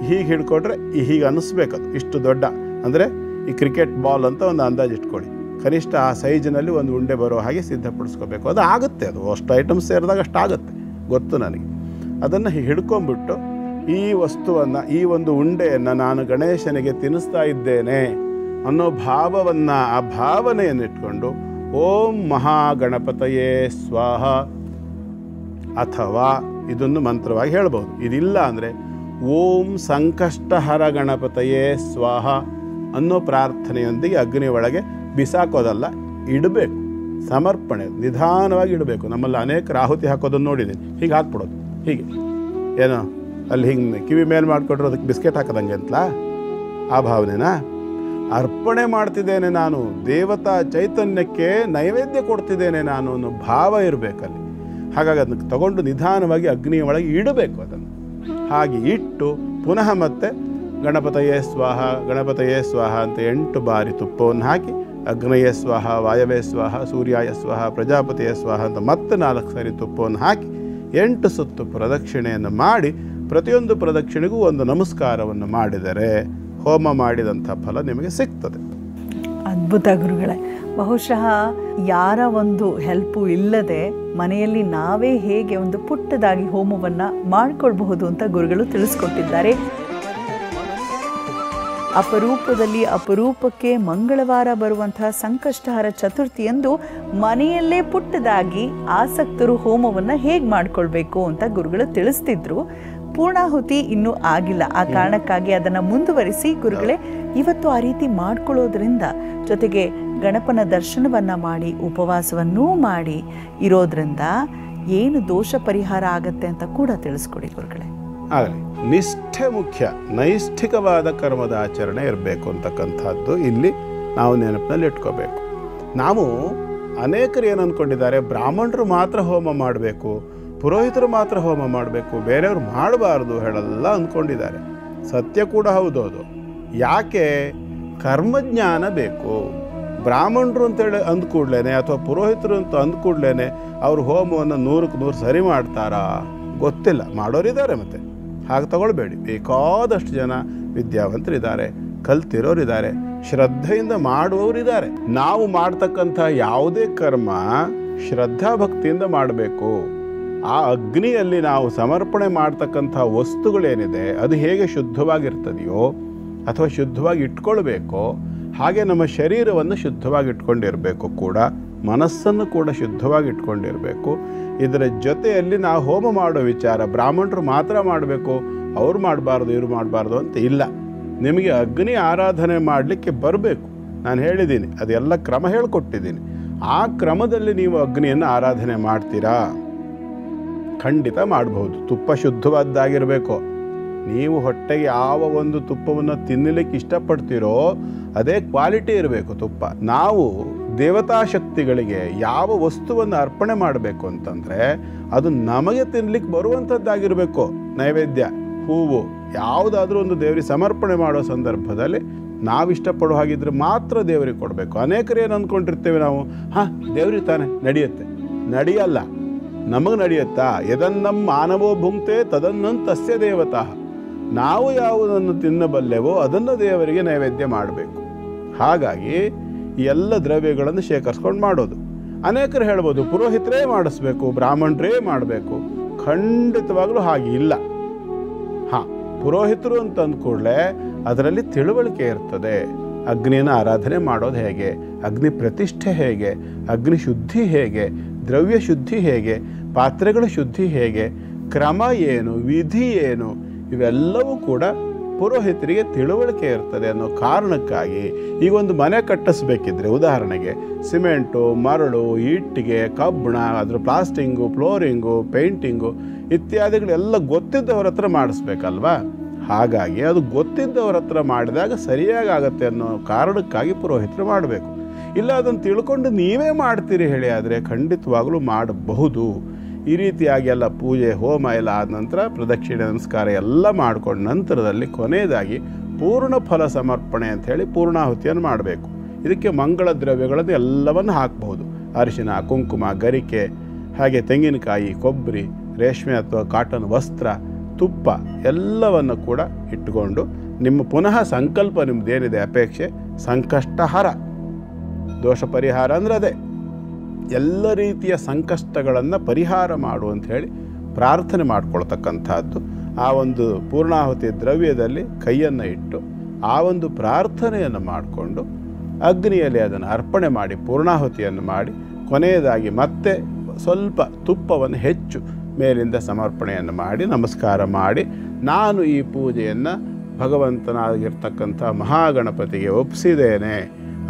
ಹೀಗೆ ಹಿಡ್ಕೊಂಡ್ರೆ ಹೀಗೆ ಅನ್ನಿಸ್ಬೇಕದು, ಇಷ್ಟು ದೊಡ್ಡ, ಅಂದರೆ ಈ ಕ್ರಿಕೆಟ್ ಬಾಲ್ ಅಂತ ಒಂದು ಅಂದಾಜು ಇಟ್ಕೊಳ್ಳಿ. ಕನಿಷ್ಠ ಆ ಸೈಜಿನಲ್ಲಿ ಒಂದು ಉಂಡೆ ಬರೋ ಹಾಗೆ ಸಿದ್ಧಪಡಿಸ್ಕೋಬೇಕು. ಅದು ಆಗುತ್ತೆ, ಅದು ಅಷ್ಟು ಐಟಮ್ಸ್ ಸೇರಿದಾಗ ಅಷ್ಟಾಗುತ್ತೆ, ಗೊತ್ತು ನನಗೆ. ಅದನ್ನು ಹಿಡ್ಕೊಂಡ್ಬಿಟ್ಟು ಈ ವಸ್ತುವನ್ನು, ಈ ಒಂದು ಉಂಡೆಯನ್ನು ನಾನು ಗಣೇಶನಿಗೆ ತಿನ್ನಿಸ್ತಾ ಇದ್ದೇನೆ ಅನ್ನೋ ಭಾವವನ್ನು, ಆ ಭಾವನೆಯನ್ನು ಇಟ್ಕೊಂಡು ಓಂ ಮಹಾಗಣಪತಯೇ ಸ್ವಾಹ, ಅಥವಾ ಇದನ್ನು ಮಂತ್ರವಾಗಿ ಹೇಳ್ಬೋದು. ಇದಿಲ್ಲ ಅಂದರೆ ಓಂ ಸಂಕಷ್ಟಹರ ಗಣಪತಯೇ ಸ್ವಾಹ ಅನ್ನೋ ಪ್ರಾರ್ಥನೆಯೊಂದಿಗೆ ಅಗ್ನಿ ಒಳಗೆ ಬಿಸಾಕೋದಲ್ಲ, ಇಡಬೇಕು. ಸಮರ್ಪಣೆ ನಿಧಾನವಾಗಿ ಇಡಬೇಕು. ನಮ್ಮಲ್ಲಿ ಅನೇಕ ಆಹುತಿ ಹಾಕೋದನ್ನು ನೋಡಿದ್ದೀನಿ. ಹೀಗೆ ಹಾಕ್ಬಿಡೋದು, ಹೀಗೆ ಏನೋ ಅಲ್ಲಿ ಹಿಂಗೆ ಕಿವಿ ಮೇಲೆ ಮಾಡಿಕೊಟ್ರೆ ಅದಕ್ಕೆ ಬಿಸ್ಕೆಟ್ ಹಾಕೋದಂಗೆ ಅಂತಲಾ, ಆ ಭಾವನೆನ ಅರ್ಪಣೆ ಮಾಡ್ತಿದ್ದೇನೆ ನಾನು, ದೇವತಾ ಚೈತನ್ಯಕ್ಕೆ ನೈವೇದ್ಯ ಕೊಡ್ತಿದ್ದೇನೆ ನಾನು ಅನ್ನೋ ಭಾವ ಇರಬೇಕಲ್ಲಿ. ಹಾಗಾಗಿ ಅದನ್ನು ತಗೊಂಡು ನಿಧಾನವಾಗಿ ಅಗ್ನಿಯ ಒಳಗೆ ಇಡಬೇಕು. ಅದನ್ನು ಹಾಗೆ ಇಟ್ಟು ಪುನಃ ಮತ್ತೆ ಗಣಪತಯೇ ಸ್ವಾಹ, ಗಣಪತಯೇ ಸ್ವಾಹ ಅಂತ 8 ಬಾರಿ ತುಪ್ಪವನ್ನು ಹಾಕಿ ಅಗ್ನಯೇ ಸ್ವಾಹ, ವಾಯವೇ ಸ್ವಾಹ, ಸೂರ್ಯಾಯ ಸ್ವಾಹ, ಪ್ರಜಾಪತಿಯ ಸ್ವಾಹ ಅಂತ ಮತ್ತೆ 4 ಸಾರಿ ತುಪ್ಪವನ್ನು ಹಾಕಿ 8 ಸುತ್ತು ಪ್ರದಕ್ಷಿಣೆಯನ್ನು ಮಾಡಿ, ಪ್ರತಿಯೊಂದು ಪ್ರದಕ್ಷಿಣೆಗೂ ಒಂದು ನಮಸ್ಕಾರವನ್ನು ಮಾಡಿದರೆ ಹೋಮ ಮಾಡಿದಂಥ ಫಲ ನಿಮಗೆ ಸಿಗ್ತದೆ. ಅದ್ಭುತ ಗುರುಗಳೇ. ಬಹುಶಃ ಯಾರ ಒಂದು ಹೆಲ್ಪು ಇಲ್ಲದೆ ಮನೆಯಲ್ಲಿ ನಾವೇ ಹೇಗೆ ಒಂದು ಪುಟ್ಟದಾಗಿ ಹೋಮವನ್ನು ಮಾಡಿಕೊಳ್ಬಹುದು ಅಂತ ಗುರುಗಳು ತಿಳಿಸ್ಕೊಟ್ಟಿದ್ದಾರೆ. ಅಪರೂಪಕ್ಕೆ ಮಂಗಳವಾರ ಬರುವಂತಹ ಸಂಕಷ್ಟಹರ ಚತುರ್ಥಿಯಂದು ಮನೆಯಲ್ಲೇ ಪುಟ್ಟದಾಗಿ ಆಸಕ್ತರು ಹೋಮವನ್ನು ಹೇಗೆ ಮಾಡಿಕೊಳ್ಬೇಕು ಅಂತ ಗುರುಗಳು ತಿಳಿಸ್ತಿದ್ರು. ಪೂರ್ಣಾಹುತಿ ಇನ್ನೂ ಆಗಿಲ್ಲ, ಆ ಕಾರಣಕ್ಕಾಗಿ ಅದನ್ನು ಮುಂದುವರಿಸಿ ಗುರುಗಳೇ ಇವತ್ತು ಆ ರೀತಿ ಮಾಡ್ಕೊಳ್ಳೋದ್ರಿಂದ, ಜೊತೆಗೆ ಗಣಪನ ದರ್ಶನವನ್ನು ಮಾಡಿ ಉಪವಾಸವನ್ನೂ ಮಾಡಿ ಇರೋದ್ರಿಂದ ಏನು ದೋಷ ಪರಿಹಾರ ಆಗತ್ತೆ ಅಂತ ಕೂಡ ತಿಳಿಸ್ಕೊಡಿ ಗುರುಗಳೇ. ಆಗಲಿ. ನಿಷ್ಠೆ ಮುಖ್ಯ, ನೈಷ್ಠಿಕವಾದ ಕರ್ಮದ ಆಚರಣೆ ಇರಬೇಕು ಅಂತಕ್ಕಂಥದ್ದು ಇಲ್ಲಿ ನಾವು ನೆನಪಿನಲ್ಲಿ ಇಟ್ಕೋಬೇಕು. ನಾವು ಅನೇಕರು ಏನು ಅಂದ್ಕೊಂಡಿದ್ದಾರೆ, ಬ್ರಾಹ್ಮಣರು ಮಾತ್ರ ಹೋಮ ಮಾಡಬೇಕು, ಪುರೋಹಿತರು ಮಾತ್ರ ಹೋಮ ಮಾಡಬೇಕು, ಬೇರೆಯವರು ಮಾಡಬಾರ್ದು ಹೇಳೆಲ್ಲ ಅಂದ್ಕೊಂಡಿದ್ದಾರೆ. ಸತ್ಯ ಕೂಡ ಹೌದು ಅದು. ಯಾಕೆ? ಕರ್ಮಜ್ಞಾನ ಬೇಕು. ಬ್ರಾಹ್ಮಣರು ಅಂತೇಳಿ ಅಂದ್ಕೂಡ್ಲೇನೆ ಅಥವಾ ಪುರೋಹಿತರು ಅಂತ ಅಂದ್ಕೂಡ್ಲೇನೆ ಅವರು ಹೋಮವನ್ನು 100ಕ್ಕೆ 100 ಸರಿ ಮಾಡ್ತಾರಾ? ಗೊತ್ತಿಲ್ಲ. ಮಾಡೋರಿದ್ದಾರೆ. ಮತ್ತು ಹಾಗೆ ತಗೊಳ್ಬೇಡಿ. ಬೇಕಾದಷ್ಟು ಜನ ವಿದ್ಯಾವಂತರಿದ್ದಾರೆ, ಕಲ್ತಿರೋರಿದ್ದಾರೆ, ಶ್ರದ್ಧೆಯಿಂದ ಮಾಡುವವರಿದ್ದಾರೆ. ನಾವು ಮಾಡ್ತಕ್ಕಂಥ ಯಾವುದೇ ಕರ್ಮ ಶ್ರದ್ಧಾಭಕ್ತಿಯಿಂದ ಮಾಡಬೇಕು. ಆ ಅಗ್ನಿಯಲ್ಲಿ ನಾವು ಸಮರ್ಪಣೆ ಮಾಡ್ತಕ್ಕಂಥ ವಸ್ತುಗಳೇನಿದೆ ಅದು ಹೇಗೆ ಶುದ್ಧವಾಗಿರ್ತದೆಯೋ ಅಥವಾ ಶುದ್ಧವಾಗಿ ಇಟ್ಕೊಳ್ಬೇಕೋ ಹಾಗೆ ನಮ್ಮ ಶರೀರವನ್ನು ಶುದ್ಧವಾಗಿ ಇಟ್ಕೊಂಡಿರಬೇಕು, ಕೂಡ ಮನಸ್ಸನ್ನು ಕೂಡ ಶುದ್ಧವಾಗಿ ಇಟ್ಕೊಂಡಿರಬೇಕು. ಇದರ ಜೊತೆಯಲ್ಲಿ ನಾವು ಹೋಮ ಮಾಡೋ ವಿಚಾರ ಬ್ರಾಹ್ಮಣರು ಮಾತ್ರ ಮಾಡಬೇಕು, ಅವ್ರು ಮಾಡಬಾರ್ದು ಇವ್ರು ಮಾಡಬಾರ್ದು ಅಂತ ಇಲ್ಲ. ನಿಮಗೆ ಅಗ್ನಿ ಆರಾಧನೆ ಮಾಡಲಿಕ್ಕೆ ಬರಬೇಕು. ನಾನು ಹೇಳಿದ್ದೀನಿ, ಅದೆಲ್ಲ ಕ್ರಮ ಹೇಳಿಕೊಟ್ಟಿದ್ದೀನಿ. ಆ ಕ್ರಮದಲ್ಲಿ ನೀವು ಅಗ್ನಿಯನ್ನು ಆರಾಧನೆ ಮಾಡ್ತೀರಾ? ಖಂಡಿತ ಮಾಡಬಹುದು. ತುಪ್ಪ ಶುದ್ಧವಾದ್ದಾಗಿರಬೇಕು. ನೀವು ಹೊಟ್ಟೆಗೆ ಯಾವ ಒಂದು ತುಪ್ಪವನ್ನು ತಿನ್ನಲಿಕ್ಕೆ ಇಷ್ಟಪಡ್ತೀರೋ ಅದೇ ಕ್ವಾಲಿಟಿ ಇರಬೇಕು ತುಪ್ಪ. ನಾವು ದೇವತಾ ಶಕ್ತಿಗಳಿಗೆ ಯಾವ ವಸ್ತುವನ್ನು ಅರ್ಪಣೆ ಮಾಡಬೇಕು ಅಂತಂದರೆ ಅದು ನಮಗೆ ತಿನ್ನಲಿಕ್ಕೆ ಬರುವಂಥದ್ದಾಗಿರಬೇಕು. ನೈವೇದ್ಯ, ಹೂವು ಯಾವುದಾದ್ರೂ ಒಂದು ದೇವರಿಗೆ ಸಮರ್ಪಣೆ ಮಾಡೋ ಸಂದರ್ಭದಲ್ಲಿ ನಾವು ಇಷ್ಟಪಡೋ ಹಾಗಿದ್ರೆ ಮಾತ್ರ ದೇವರಿಗೆ ಕೊಡಬೇಕು. ಅನೇಕರು ಏನು ಅಂದ್ಕೊಂಡಿರ್ತೇವೆ ನಾವು, ದೇವ್ರಿಗೆ ತಾನೆ ನಡೆಯುತ್ತೆ. ನಡೆಯಲ್ಲ. ನಮಗೆ ನಡೆಯುತ್ತಾ? ಯದನ್ನಂ ಮಾನವೋ ಭುಂಕ್ತೆ ತದನ್ನಂ ತಸ್ಯ ದೇವತಾ. ನಾವು ಯಾವುದನ್ನು ತಿನ್ನಬಲ್ಲೆವೋ ಅದನ್ನು ದೇವರಿಗೆ ನೈವೇದ್ಯ ಮಾಡಬೇಕು. ಹಾಗಾಗಿ ಎಲ್ಲ ದ್ರವ್ಯಗಳನ್ನು ಶೇಖರಿಸ್ಕೊಂಡು ಮಾಡೋದು. ಅನೇಕರು ಹೇಳ್ಬೋದು ಪುರೋಹಿತರೇ ಮಾಡಿಸ್ಬೇಕು, ಬ್ರಾಹ್ಮಣರೇ ಮಾಡಬೇಕು. ಖಂಡಿತವಾಗ್ಲೂ ಹಾಗೆ ಇಲ್ಲ. ಪುರೋಹಿತರು ಅಂತ ಅಂದ್ಕೂಡಲೇ ಅದರಲ್ಲಿ ತಿಳುವಳಿಕೆ ಇರ್ತದೆ. ಅಗ್ನಿಯನ್ನು ಆರಾಧನೆ ಮಾಡೋದು ಹೇಗೆ, ಅಗ್ನಿ ಪ್ರತಿಷ್ಠೆ ಹೇಗೆ, ಅಗ್ನಿ ಶುದ್ಧಿ ಹೇಗೆ, ದ್ರವ್ಯ ಶುದ್ಧಿ ಹೇಗೆ, ಪಾತ್ರೆಗಳ ಶುದ್ಧಿ ಹೇಗೆ, ಕ್ರಮ ಏನು, ವಿಧಿ ಏನು, ಇವೆಲ್ಲವೂ ಕೂಡ ಪುರೋಹಿತರಿಗೆ ತಿಳುವಳಿಕೆ ಇರ್ತದೆ ಅನ್ನೋ ಕಾರಣಕ್ಕಾಗಿ ಈಗ ಒಂದು ಮನೆ ಕಟ್ಟಿಸ್ಬೇಕಿದ್ರೆ ಉದಾಹರಣೆಗೆ ಸಿಮೆಂಟು, ಮರಳು, ಇಟ್ಟಿಗೆ, ಕಬ್ಬಣ, ಅದ್ರ ಪ್ಲಾಸ್ಟಿಂಗು, ಫ್ಲೋರಿಂಗು, ಪೇಂಟಿಂಗು ಇತ್ಯಾದಿಗಳೆಲ್ಲ ಗೊತ್ತಿದ್ದವ್ರ ಹತ್ರ ಮಾಡಿಸ್ಬೇಕಲ್ವಾ. ಹಾಗಾಗಿ ಅದು ಗೊತ್ತಿದ್ದವ್ರ ಹತ್ರ ಮಾಡಿದಾಗ ಸರಿಯಾಗಿ ಆಗುತ್ತೆ ಅನ್ನೋ ಕಾರಣಕ್ಕಾಗಿ ಪುರೋಹಿತರು ಮಾಡಬೇಕು. ಇಲ್ಲ ಅದನ್ನು ತಿಳ್ಕೊಂಡು ನೀವೇ ಮಾಡ್ತೀರಿ ಹೇಳಿ ಆದರೆ ಖಂಡಿತವಾಗಲೂ ಮಾಡಬಹುದು. ಈ ರೀತಿಯಾಗಿ ಎಲ್ಲ ಪೂಜೆ ಹೋಮ ಎಲ್ಲ ಆದ ನಂತರ ಪ್ರದಕ್ಷಿಣೆ ನಮಸ್ಕಾರ ಎಲ್ಲ ಮಾಡ್ಕೊಂಡ ನಂತರದಲ್ಲಿ ಕೊನೆಯದಾಗಿ ಪೂರ್ಣ ಫಲ ಸಮರ್ಪಣೆ ಅಂಥೇಳಿ ಪೂರ್ಣಾಹುತಿಯನ್ನು ಮಾಡಬೇಕು. ಇದಕ್ಕೆ ಮಂಗಳ ದ್ರವ್ಯಗಳನ್ನು ಎಲ್ಲವನ್ನು ಹಾಕಬಹುದು. ಅರಿಶಿನ, ಕುಂಕುಮ, ಗರಿಕೆ, ಹಾಗೆ ತೆಂಗಿನಕಾಯಿ, ಕೊಬ್ಬರಿ, ರೇಷ್ಮೆ ಅಥವಾ ಕಾಟನ್ ವಸ್ತ್ರ, ತುಪ್ಪ ಎಲ್ಲವನ್ನು ಕೂಡ ಇಟ್ಟುಕೊಂಡು ನಿಮ್ಮ ಪುನಃ ಸಂಕಲ್ಪ ನಿಮ್ಮದೇನಿದೆ ಅಪೇಕ್ಷೆ, ಸಂಕಷ್ಟಹರ, ದೋಷ ಪರಿಹಾರ ಅಂದರೆ ಅದೇ ಎಲ್ಲ ರೀತಿಯ ಸಂಕಷ್ಟಗಳನ್ನು ಪರಿಹಾರ ಮಾಡು ಅಂತ ಹೇಳಿ ಪ್ರಾರ್ಥನೆ ಮಾಡ್ಕೊಳ್ತಕ್ಕಂಥದ್ದು. ಆ ಒಂದು ಪೂರ್ಣಾಹುತಿ ದ್ರವ್ಯದಲ್ಲಿ ಕೈಯನ್ನು ಇಟ್ಟು ಆ ಒಂದು ಪ್ರಾರ್ಥನೆಯನ್ನು ಮಾಡಿಕೊಂಡು ಅಗ್ನಿಯಲ್ಲಿ ಅದನ್ನು ಅರ್ಪಣೆ ಮಾಡಿ ಪೂರ್ಣಾಹುತಿಯನ್ನು ಮಾಡಿ ಕೊನೆಯದಾಗಿ ಮತ್ತೆ ಸ್ವಲ್ಪ ತುಪ್ಪವನ್ನು ಹೆಚ್ಚು ಮೇಲಿಂದ ಸಮರ್ಪಣೆಯನ್ನು ಮಾಡಿ ನಮಸ್ಕಾರ ಮಾಡಿ ನಾನು ಈ ಪೂಜೆಯನ್ನು ಭಗವಂತನಾಗಿರ್ತಕ್ಕಂಥ ಮಹಾಗಣಪತಿಗೆ ಒಪ್ಪಿಸಿದ್ದೇನೆ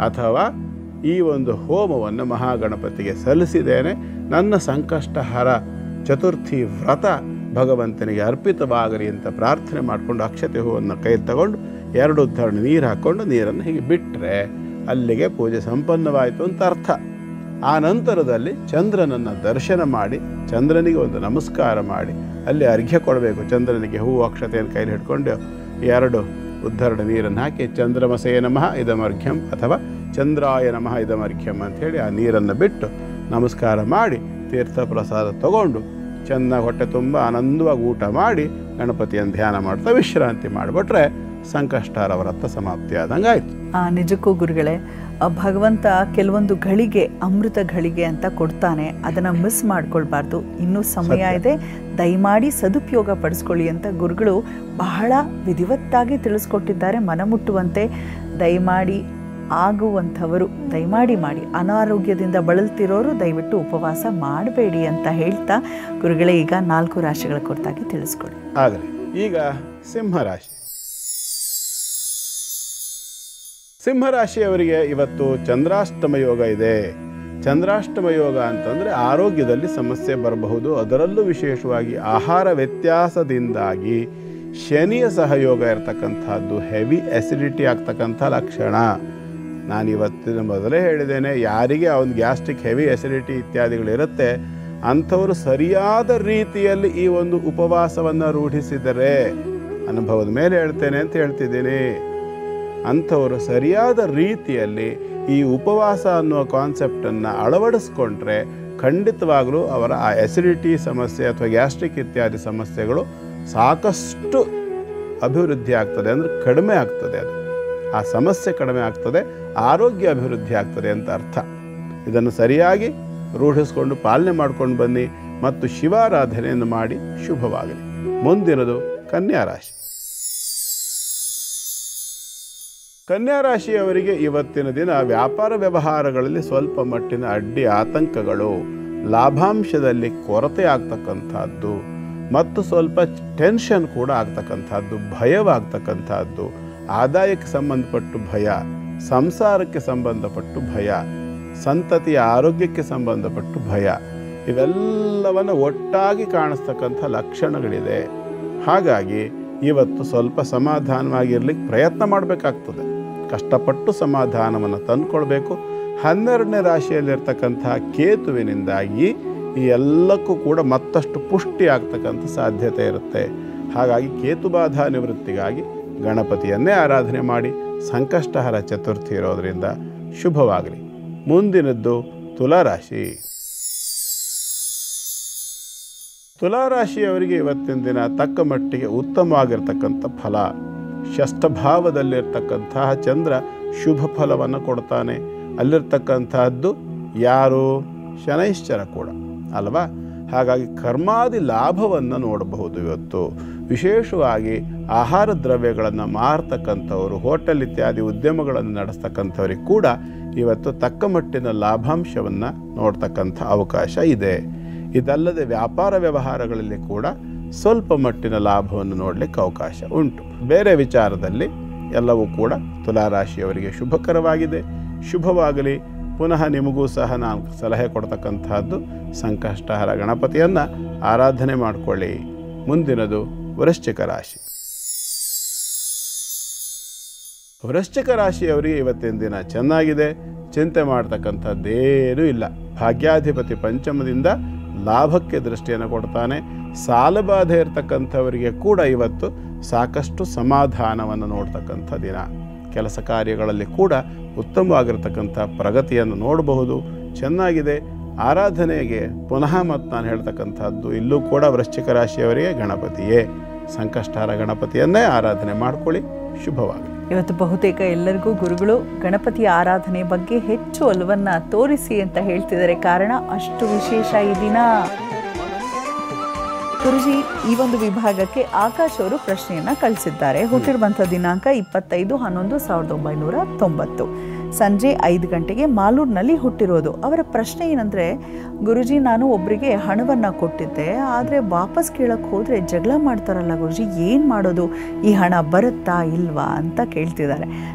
ಅಥವಾ ಈ ಒಂದು ಹೋಮವನ್ನು ಮಹಾಗಣಪತಿಗೆ ಸಲ್ಲಿಸಿದ್ದೇನೆ, ನನ್ನ ಸಂಕಷ್ಟಹರ ಚತುರ್ಥಿ ವ್ರತ ಭಗವಂತನಿಗೆ ಅರ್ಪಿತವಾಗಲಿ ಅಂತ ಪ್ರಾರ್ಥನೆ ಮಾಡಿಕೊಂಡು ಅಕ್ಷತೆ ಹೂವನ್ನು ಕೈ ತಗೊಂಡು 2 ಉದ್ಧರಣೆ ನೀರು ಹಾಕ್ಕೊಂಡು ನೀರನ್ನು ಹೀಗೆ ಬಿಟ್ಟರೆ ಅಲ್ಲಿಗೆ ಪೂಜೆ ಸಂಪನ್ನವಾಯಿತು ಅಂತ ಅರ್ಥ. ಆ ನಂತರದಲ್ಲಿ ಚಂದ್ರನನ್ನು ದರ್ಶನ ಮಾಡಿ ಚಂದ್ರನಿಗೆ ಒಂದು ನಮಸ್ಕಾರ ಮಾಡಿ ಅಲ್ಲಿ ಅರ್ಘ್ಯ ಕೊಡಬೇಕು. ಚಂದ್ರನಿಗೆ ಹೂವು ಅಕ್ಷತೆಯನ್ನು ಕೈಲಿ ಹಿಡ್ಕೊಂಡು 2 ಉದ್ಧರಣೆ ನೀರನ್ನು ಹಾಕಿ ಚಂದ್ರಮಸೇ ನಮಃ ಇದಮರ್ಘ್ಯಂ ಅಥವಾ ಚಂದ್ರಾಯ ನಮಃ ಇದಮರ್ಘ್ಯಂ ಅಂಥೇಳಿ ಆ ನೀರನ್ನು ಬಿಟ್ಟು ನಮಸ್ಕಾರ ಮಾಡಿ ತೀರ್ಥ ಪ್ರಸಾದ ತಗೊಂಡು ಚೆನ್ನಾಗಿ ಹೊಟ್ಟೆ ತುಂಬ ಆನಂದವಾಗಿ ಊಟ ಮಾಡಿ ಗಣಪತಿಯನ್ನು ಧ್ಯಾನ ಮಾಡ್ತಾ ವಿಶ್ರಾಂತಿ ಮಾಡಿಬಿಟ್ರೆ ಸಂಕಷ್ಟಹರ ವ್ರತ ಸಮಾಪ್ತಿ ಆದಂಗೆ ಆಯಿತು. ನಿಜಕ್ಕೂ ಗುರುಗಳೇ, ಭಗವಂತ ಕೆಲವೊಂದು ಘಳಿಗೆ ಅಮೃತ ಘಳಿಗೆ ಅಂತ ಕೊಡ್ತಾನೆ, ಅದನ್ನು ಮಿಸ್ ಮಾಡ್ಕೊಳ್ಬಾರ್ದು. ಇನ್ನೂ ಸಮಯ ಇದೆ, ದಯಮಾಡಿ ಸದುಪಯೋಗ ಪಡಿಸ್ಕೊಳ್ಳಿ ಅಂತ ಗುರುಗಳು ಬಹಳ ವಿಧಿವತ್ತಾಗಿ ತಿಳಿಸ್ಕೊಟ್ಟಿದ್ದಾರೆ. ಮನಮುಟ್ಟುವಂತೆ ದಯಮಾಡಿ ಆಗುವಂಥವರು ದಯಮಾಡಿ ಮಾಡಿ, ಅನಾರೋಗ್ಯದಿಂದ ಬಳಲ್ತಿರೋರು ದಯವಿಟ್ಟು ಉಪವಾಸ ಮಾಡಬೇಡಿ ಅಂತ ಹೇಳ್ತಾ ಗುರುಗಳೇ ಈಗ 4 ರಾಶಿಗಳ ಕುರಿತಾಗಿ ತಿಳಿಸ್ಕೊಡಿ. ಆಗಲಿ. ಈಗ ಸಿಂಹರಾಶಿ. ಸಿಂಹರಾಶಿಯವರಿಗೆ ಇವತ್ತು ಚಂದ್ರಾಷ್ಟಮ ಯೋಗ ಇದೆ. ಚಂದ್ರಾಷ್ಟಮ ಯೋಗ ಅಂತಂದರೆ ಆರೋಗ್ಯದಲ್ಲಿ ಸಮಸ್ಯೆ ಬರಬಹುದು. ಅದರಲ್ಲೂ ವಿಶೇಷವಾಗಿ ಆಹಾರ ವ್ಯತ್ಯಾಸದಿಂದಾಗಿ ಶನಿಯ ಸಹಯೋಗ ಇರತಕ್ಕಂಥದ್ದು, ಹೆವಿ ಆ್ಯಸಿಡಿಟಿ ಆಗ್ತಕ್ಕಂಥ ಲಕ್ಷಣ. ನಾನು ಇವತ್ತಿನ ಮೊದಲೇ ಹೇಳಿದ್ದೇನೆ, ಯಾರಿಗೆ ಒಂದು ಗ್ಯಾಸ್ಟ್ರಿಕ್ ಹೆವಿ ಆ್ಯಸಿಡಿಟಿ ಇತ್ಯಾದಿಗಳಿರುತ್ತೆ ಅಂಥವರು ಸರಿಯಾದ ರೀತಿಯಲ್ಲಿ ಈ ಒಂದು ಉಪವಾಸವನ್ನು ರೂಢಿಸಿದರೆ, ಅನುಭವದ ಮೇಲೆ ಹೇಳ್ತೇನೆ ಅಂತ ಹೇಳ್ತಿದ್ದೀನಿ, ಅಂಥವರು ಸರಿಯಾದ ರೀತಿಯಲ್ಲಿ ಈ ಉಪವಾಸ ಅನ್ನುವ ಕಾನ್ಸೆಪ್ಟನ್ನು ಅಳವಡಿಸ್ಕೊಂಡ್ರೆ ಖಂಡಿತವಾಗಲೂ ಅವರ ಆ ಆ್ಯಸಿಡಿಟಿ ಸಮಸ್ಯೆ ಅಥವಾ ಗ್ಯಾಸ್ಟ್ರಿಕ್ ಇತ್ಯಾದಿ ಸಮಸ್ಯೆಗಳು ಸಾಕಷ್ಟು ಅಭಿವೃದ್ಧಿ ಆಗ್ತದೆ, ಅಂದರೆ ಕಡಿಮೆ ಆಗ್ತದೆ. ಅದು ಆ ಸಮಸ್ಯೆ ಕಡಿಮೆ ಆಗ್ತದೆ, ಆರೋಗ್ಯ ಅಭಿವೃದ್ಧಿ ಆಗ್ತದೆ ಅಂತ ಅರ್ಥ. ಇದನ್ನು ಸರಿಯಾಗಿ ರೂಢಿಸ್ಕೊಂಡು ಪಾಲನೆ ಮಾಡ್ಕೊಂಡು ಬನ್ನಿ ಮತ್ತು ಶಿವಾರಾಧನೆಯನ್ನು ಮಾಡಿ ಶುಭವಾಗಲಿ. ಮುಂದಿನದು ಕನ್ಯಾ ರಾಶಿ. ಕನ್ಯಾ ರಾಶಿಯವರಿಗೆ ಇವತ್ತಿನ ದಿನ ವ್ಯಾಪಾರ ವ್ಯವಹಾರಗಳಲ್ಲಿ ಸ್ವಲ್ಪ ಮಟ್ಟಿನ ಅಡ್ಡಿ ಆತಂಕಗಳು, ಲಾಭಾಂಶದಲ್ಲಿ ಕೊರತೆ ಆಗ್ತಕ್ಕಂಥದ್ದು ಮತ್ತು ಸ್ವಲ್ಪ ಟೆನ್ಷನ್ ಕೂಡ ಆಗ್ತಕ್ಕಂಥದ್ದು, ಭಯವಾಗ್ತಕ್ಕಂಥದ್ದು, ಆದಾಯಕ್ಕೆ ಸಂಬಂಧಪಟ್ಟು ಭಯ, ಸಂಸಾರಕ್ಕೆ ಸಂಬಂಧಪಟ್ಟು ಭಯ, ಸಂತತಿಯ ಆರೋಗ್ಯಕ್ಕೆ ಸಂಬಂಧಪಟ್ಟು ಭಯ, ಇವೆಲ್ಲವನ್ನು ಒಟ್ಟಾಗಿ ಕಾಣಿಸ್ತಕ್ಕಂಥ ಲಕ್ಷಣಗಳಿದೆ. ಹಾಗಾಗಿ ಇವತ್ತು ಸ್ವಲ್ಪ ಸಮಾಧಾನವಾಗಿರ್ಲಿಕ್ಕೆ ಪ್ರಯತ್ನ ಮಾಡಬೇಕಾಗ್ತದೆ. ಕಷ್ಟಪಟ್ಟು ಸಮಾಧಾನವನ್ನು ತಂದುಕೊಳ್ಬೇಕು. 12ನೇ ರಾಶಿಯಲ್ಲಿರ್ತಕ್ಕಂಥ ಕೇತುವಿನಿಂದಾಗಿ ಈ ಎಲ್ಲಕ್ಕೂ ಕೂಡ ಮತ್ತಷ್ಟು ಪುಷ್ಟಿ ಆಗ್ತಕ್ಕಂಥ ಸಾಧ್ಯತೆ ಇರುತ್ತೆ. ಹಾಗಾಗಿ ಕೇತುಬಾಧಾ ನಿವೃತ್ತಿಗಾಗಿ ಗಣಪತಿಯನ್ನೇ ಆರಾಧನೆ ಮಾಡಿ. ಸಂಕಷ್ಟಹರ ಚತುರ್ಥಿ ಇರೋದರಿಂದ ಶುಭವಾಗಲಿ. ಮುಂದಿನದ್ದು ತುಲಾರಾಶಿ. ತುಲಾರಾಶಿಯವರಿಗೆ ಇವತ್ತಿನ ದಿನ ತಕ್ಕ ಮಟ್ಟಿಗೆ ಉತ್ತಮವಾಗಿರ್ತಕ್ಕಂಥ ಫಲ. ಷಷ್ಠಭಾವದಲ್ಲಿರ್ತಕ್ಕಂತಹ ಚಂದ್ರ ಶುಭ ಫಲವನ್ನು ಕೊಡ್ತಾನೆ. ಅಲ್ಲಿರ್ತಕ್ಕಂತಹದ್ದು ಯಾರು? ಶನೈಶ್ಚರ ಕೂಡ ಅಲ್ವಾ? ಹಾಗಾಗಿ ಕರ್ಮಾದಿ ಲಾಭವನ್ನು ನೋಡಬಹುದು. ಇವತ್ತು ವಿಶೇಷವಾಗಿ ಆಹಾರ ದ್ರವ್ಯಗಳನ್ನು ಮಾರ್ತಕ್ಕಂಥವರು, ಹೋಟೆಲ್ ಇತ್ಯಾದಿ ಉದ್ಯಮಗಳನ್ನು ನಡೆಸ್ತಕ್ಕಂಥವ್ರಿಗೆ ಕೂಡ ಇವತ್ತು ತಕ್ಕ ಮಟ್ಟಿನ ಲಾಭಾಂಶವನ್ನು ನೋಡ್ತಕ್ಕಂಥ ಅವಕಾಶ ಇದೆ. ಇದಲ್ಲದೆ ವ್ಯಾಪಾರ ವ್ಯವಹಾರಗಳಲ್ಲಿ ಕೂಡ ಸ್ವಲ್ಪ ಮಟ್ಟಿನ ಲಾಭವನ್ನು ನೋಡಲಿಕ್ಕೆ ಅವಕಾಶ ಉಂಟು. ಬೇರೆ ವಿಚಾರದಲ್ಲಿ ಎಲ್ಲವೂ ಕೂಡ ತುಲಾರಾಶಿಯವರಿಗೆ ಶುಭಕರವಾಗಿದೆ. ಶುಭವಾಗಲಿ. ಪುನಃ ನಿಮಗೂ ಸಹ ನಾನು ಸಲಹೆ ಕೊಡ್ತಕ್ಕಂಥದ್ದು ಸಂಕಷ್ಟಹರ ಗಣಪತಿಯನ್ನು ಆರಾಧನೆ ಮಾಡಿಕೊಳ್ಳಿ. ಮುಂದಿನದು ವೃಶ್ಚಿಕ ರಾಶಿ. ವೃಶ್ಚಿಕ ರಾಶಿಯವರಿಗೆ ಇವತ್ತಿನ ದಿನ ಚೆನ್ನಾಗಿದೆ. ಚಿಂತೆ ಮಾಡ್ತಕ್ಕಂಥದ್ದೇನೂ ಇಲ್ಲ. ಭಾಗ್ಯಾಧಿಪತಿ ಪಂಚಮದಿಂದ ಲಾಭಕ್ಕೆ ದೃಷ್ಟಿಯನ್ನು ಕೊಡ್ತಾನೆ. ಸಾಲಬಾಧೆ ಇರತಕ್ಕಂಥವರಿಗೆ ಕೂಡ ಇವತ್ತು ಸಾಕಷ್ಟು ಸಮಾಧಾನವನ್ನು ನೋಡ್ತಕ್ಕಂಥ ದಿನ. ಕೆಲಸ ಕಾರ್ಯಗಳಲ್ಲಿ ಕೂಡ ಉತ್ತಮವಾಗಿರ್ತಕ್ಕಂಥ ಪ್ರಗತಿಯನ್ನು ನೋಡಬಹುದು. ಚೆನ್ನಾಗಿದೆ. ಆರಾಧನೆಗೆ ಪುನಃ ಮತ್ತು ನಾನು ಹೇಳ್ತಕ್ಕಂಥದ್ದು ಇಲ್ಲೂ ಕೂಡ ವೃಶ್ಚಿಕ ರಾಶಿಯವರಿಗೆ ಗಣಪತಿಯೇ, ಸಂಕಷ್ಟಹರ ಗಣಪತಿಯನ್ನೇ ಆರಾಧನೆ ಮಾಡ್ಕೊಳ್ಳಿ. ಶುಭವಾಗಲಿ. ಇವತ್ತು ಬಹುತೇಕ ಎಲ್ಲರಿಗೂ ಗುರುಗಳು ಗಣಪತಿಯ ಆರಾಧನೆ ಬಗ್ಗೆ ಹೆಚ್ಚು ಒಲವನ್ನು ತೋರಿಸಿ ಅಂತ ಹೇಳ್ತಿದ್ದಾರೆ. ಕಾರಣ ಅಷ್ಟು ವಿಶೇಷ ಈ ದಿನ. ಗುರುಜಿ, ಈ ಒಂದು ವಿಭಾಗಕ್ಕೆ ಆಕಾಶ್ ಅವರು ಪ್ರಶ್ನೆಯನ್ನ ಕಳಿಸಿದ್ದಾರೆ. ಹುಟ್ಟಿರುವಂಥ ದಿನಾಂಕ 25/11/1990, ಸಂಜೆ 5 ಗಂಟೆಗೆ ಮಾಲೂರಿನಲ್ಲಿ ಹುಟ್ಟಿರೋದು. ಅವರ ಪ್ರಶ್ನೆ ಏನಂದರೆ, ಗುರುಜಿ ನಾನು ಒಬ್ಬರಿಗೆ ಹಣವನ್ನು ಕೊಟ್ಟಿದ್ದೆ, ಆದರೆ ವಾಪಸ್ ಕೇಳಕ್ಕೆ ಹೋದರೆ ಜಗಳ ಮಾಡ್ತಾರಲ್ಲ ಗುರುಜಿ, ಏನು ಮಾಡೋದು? ಈ ಹಣ ಬರುತ್ತಾ ಇಲ್ವಾ ಅಂತ ಕೇಳ್ತಿದ್ದಾರೆ.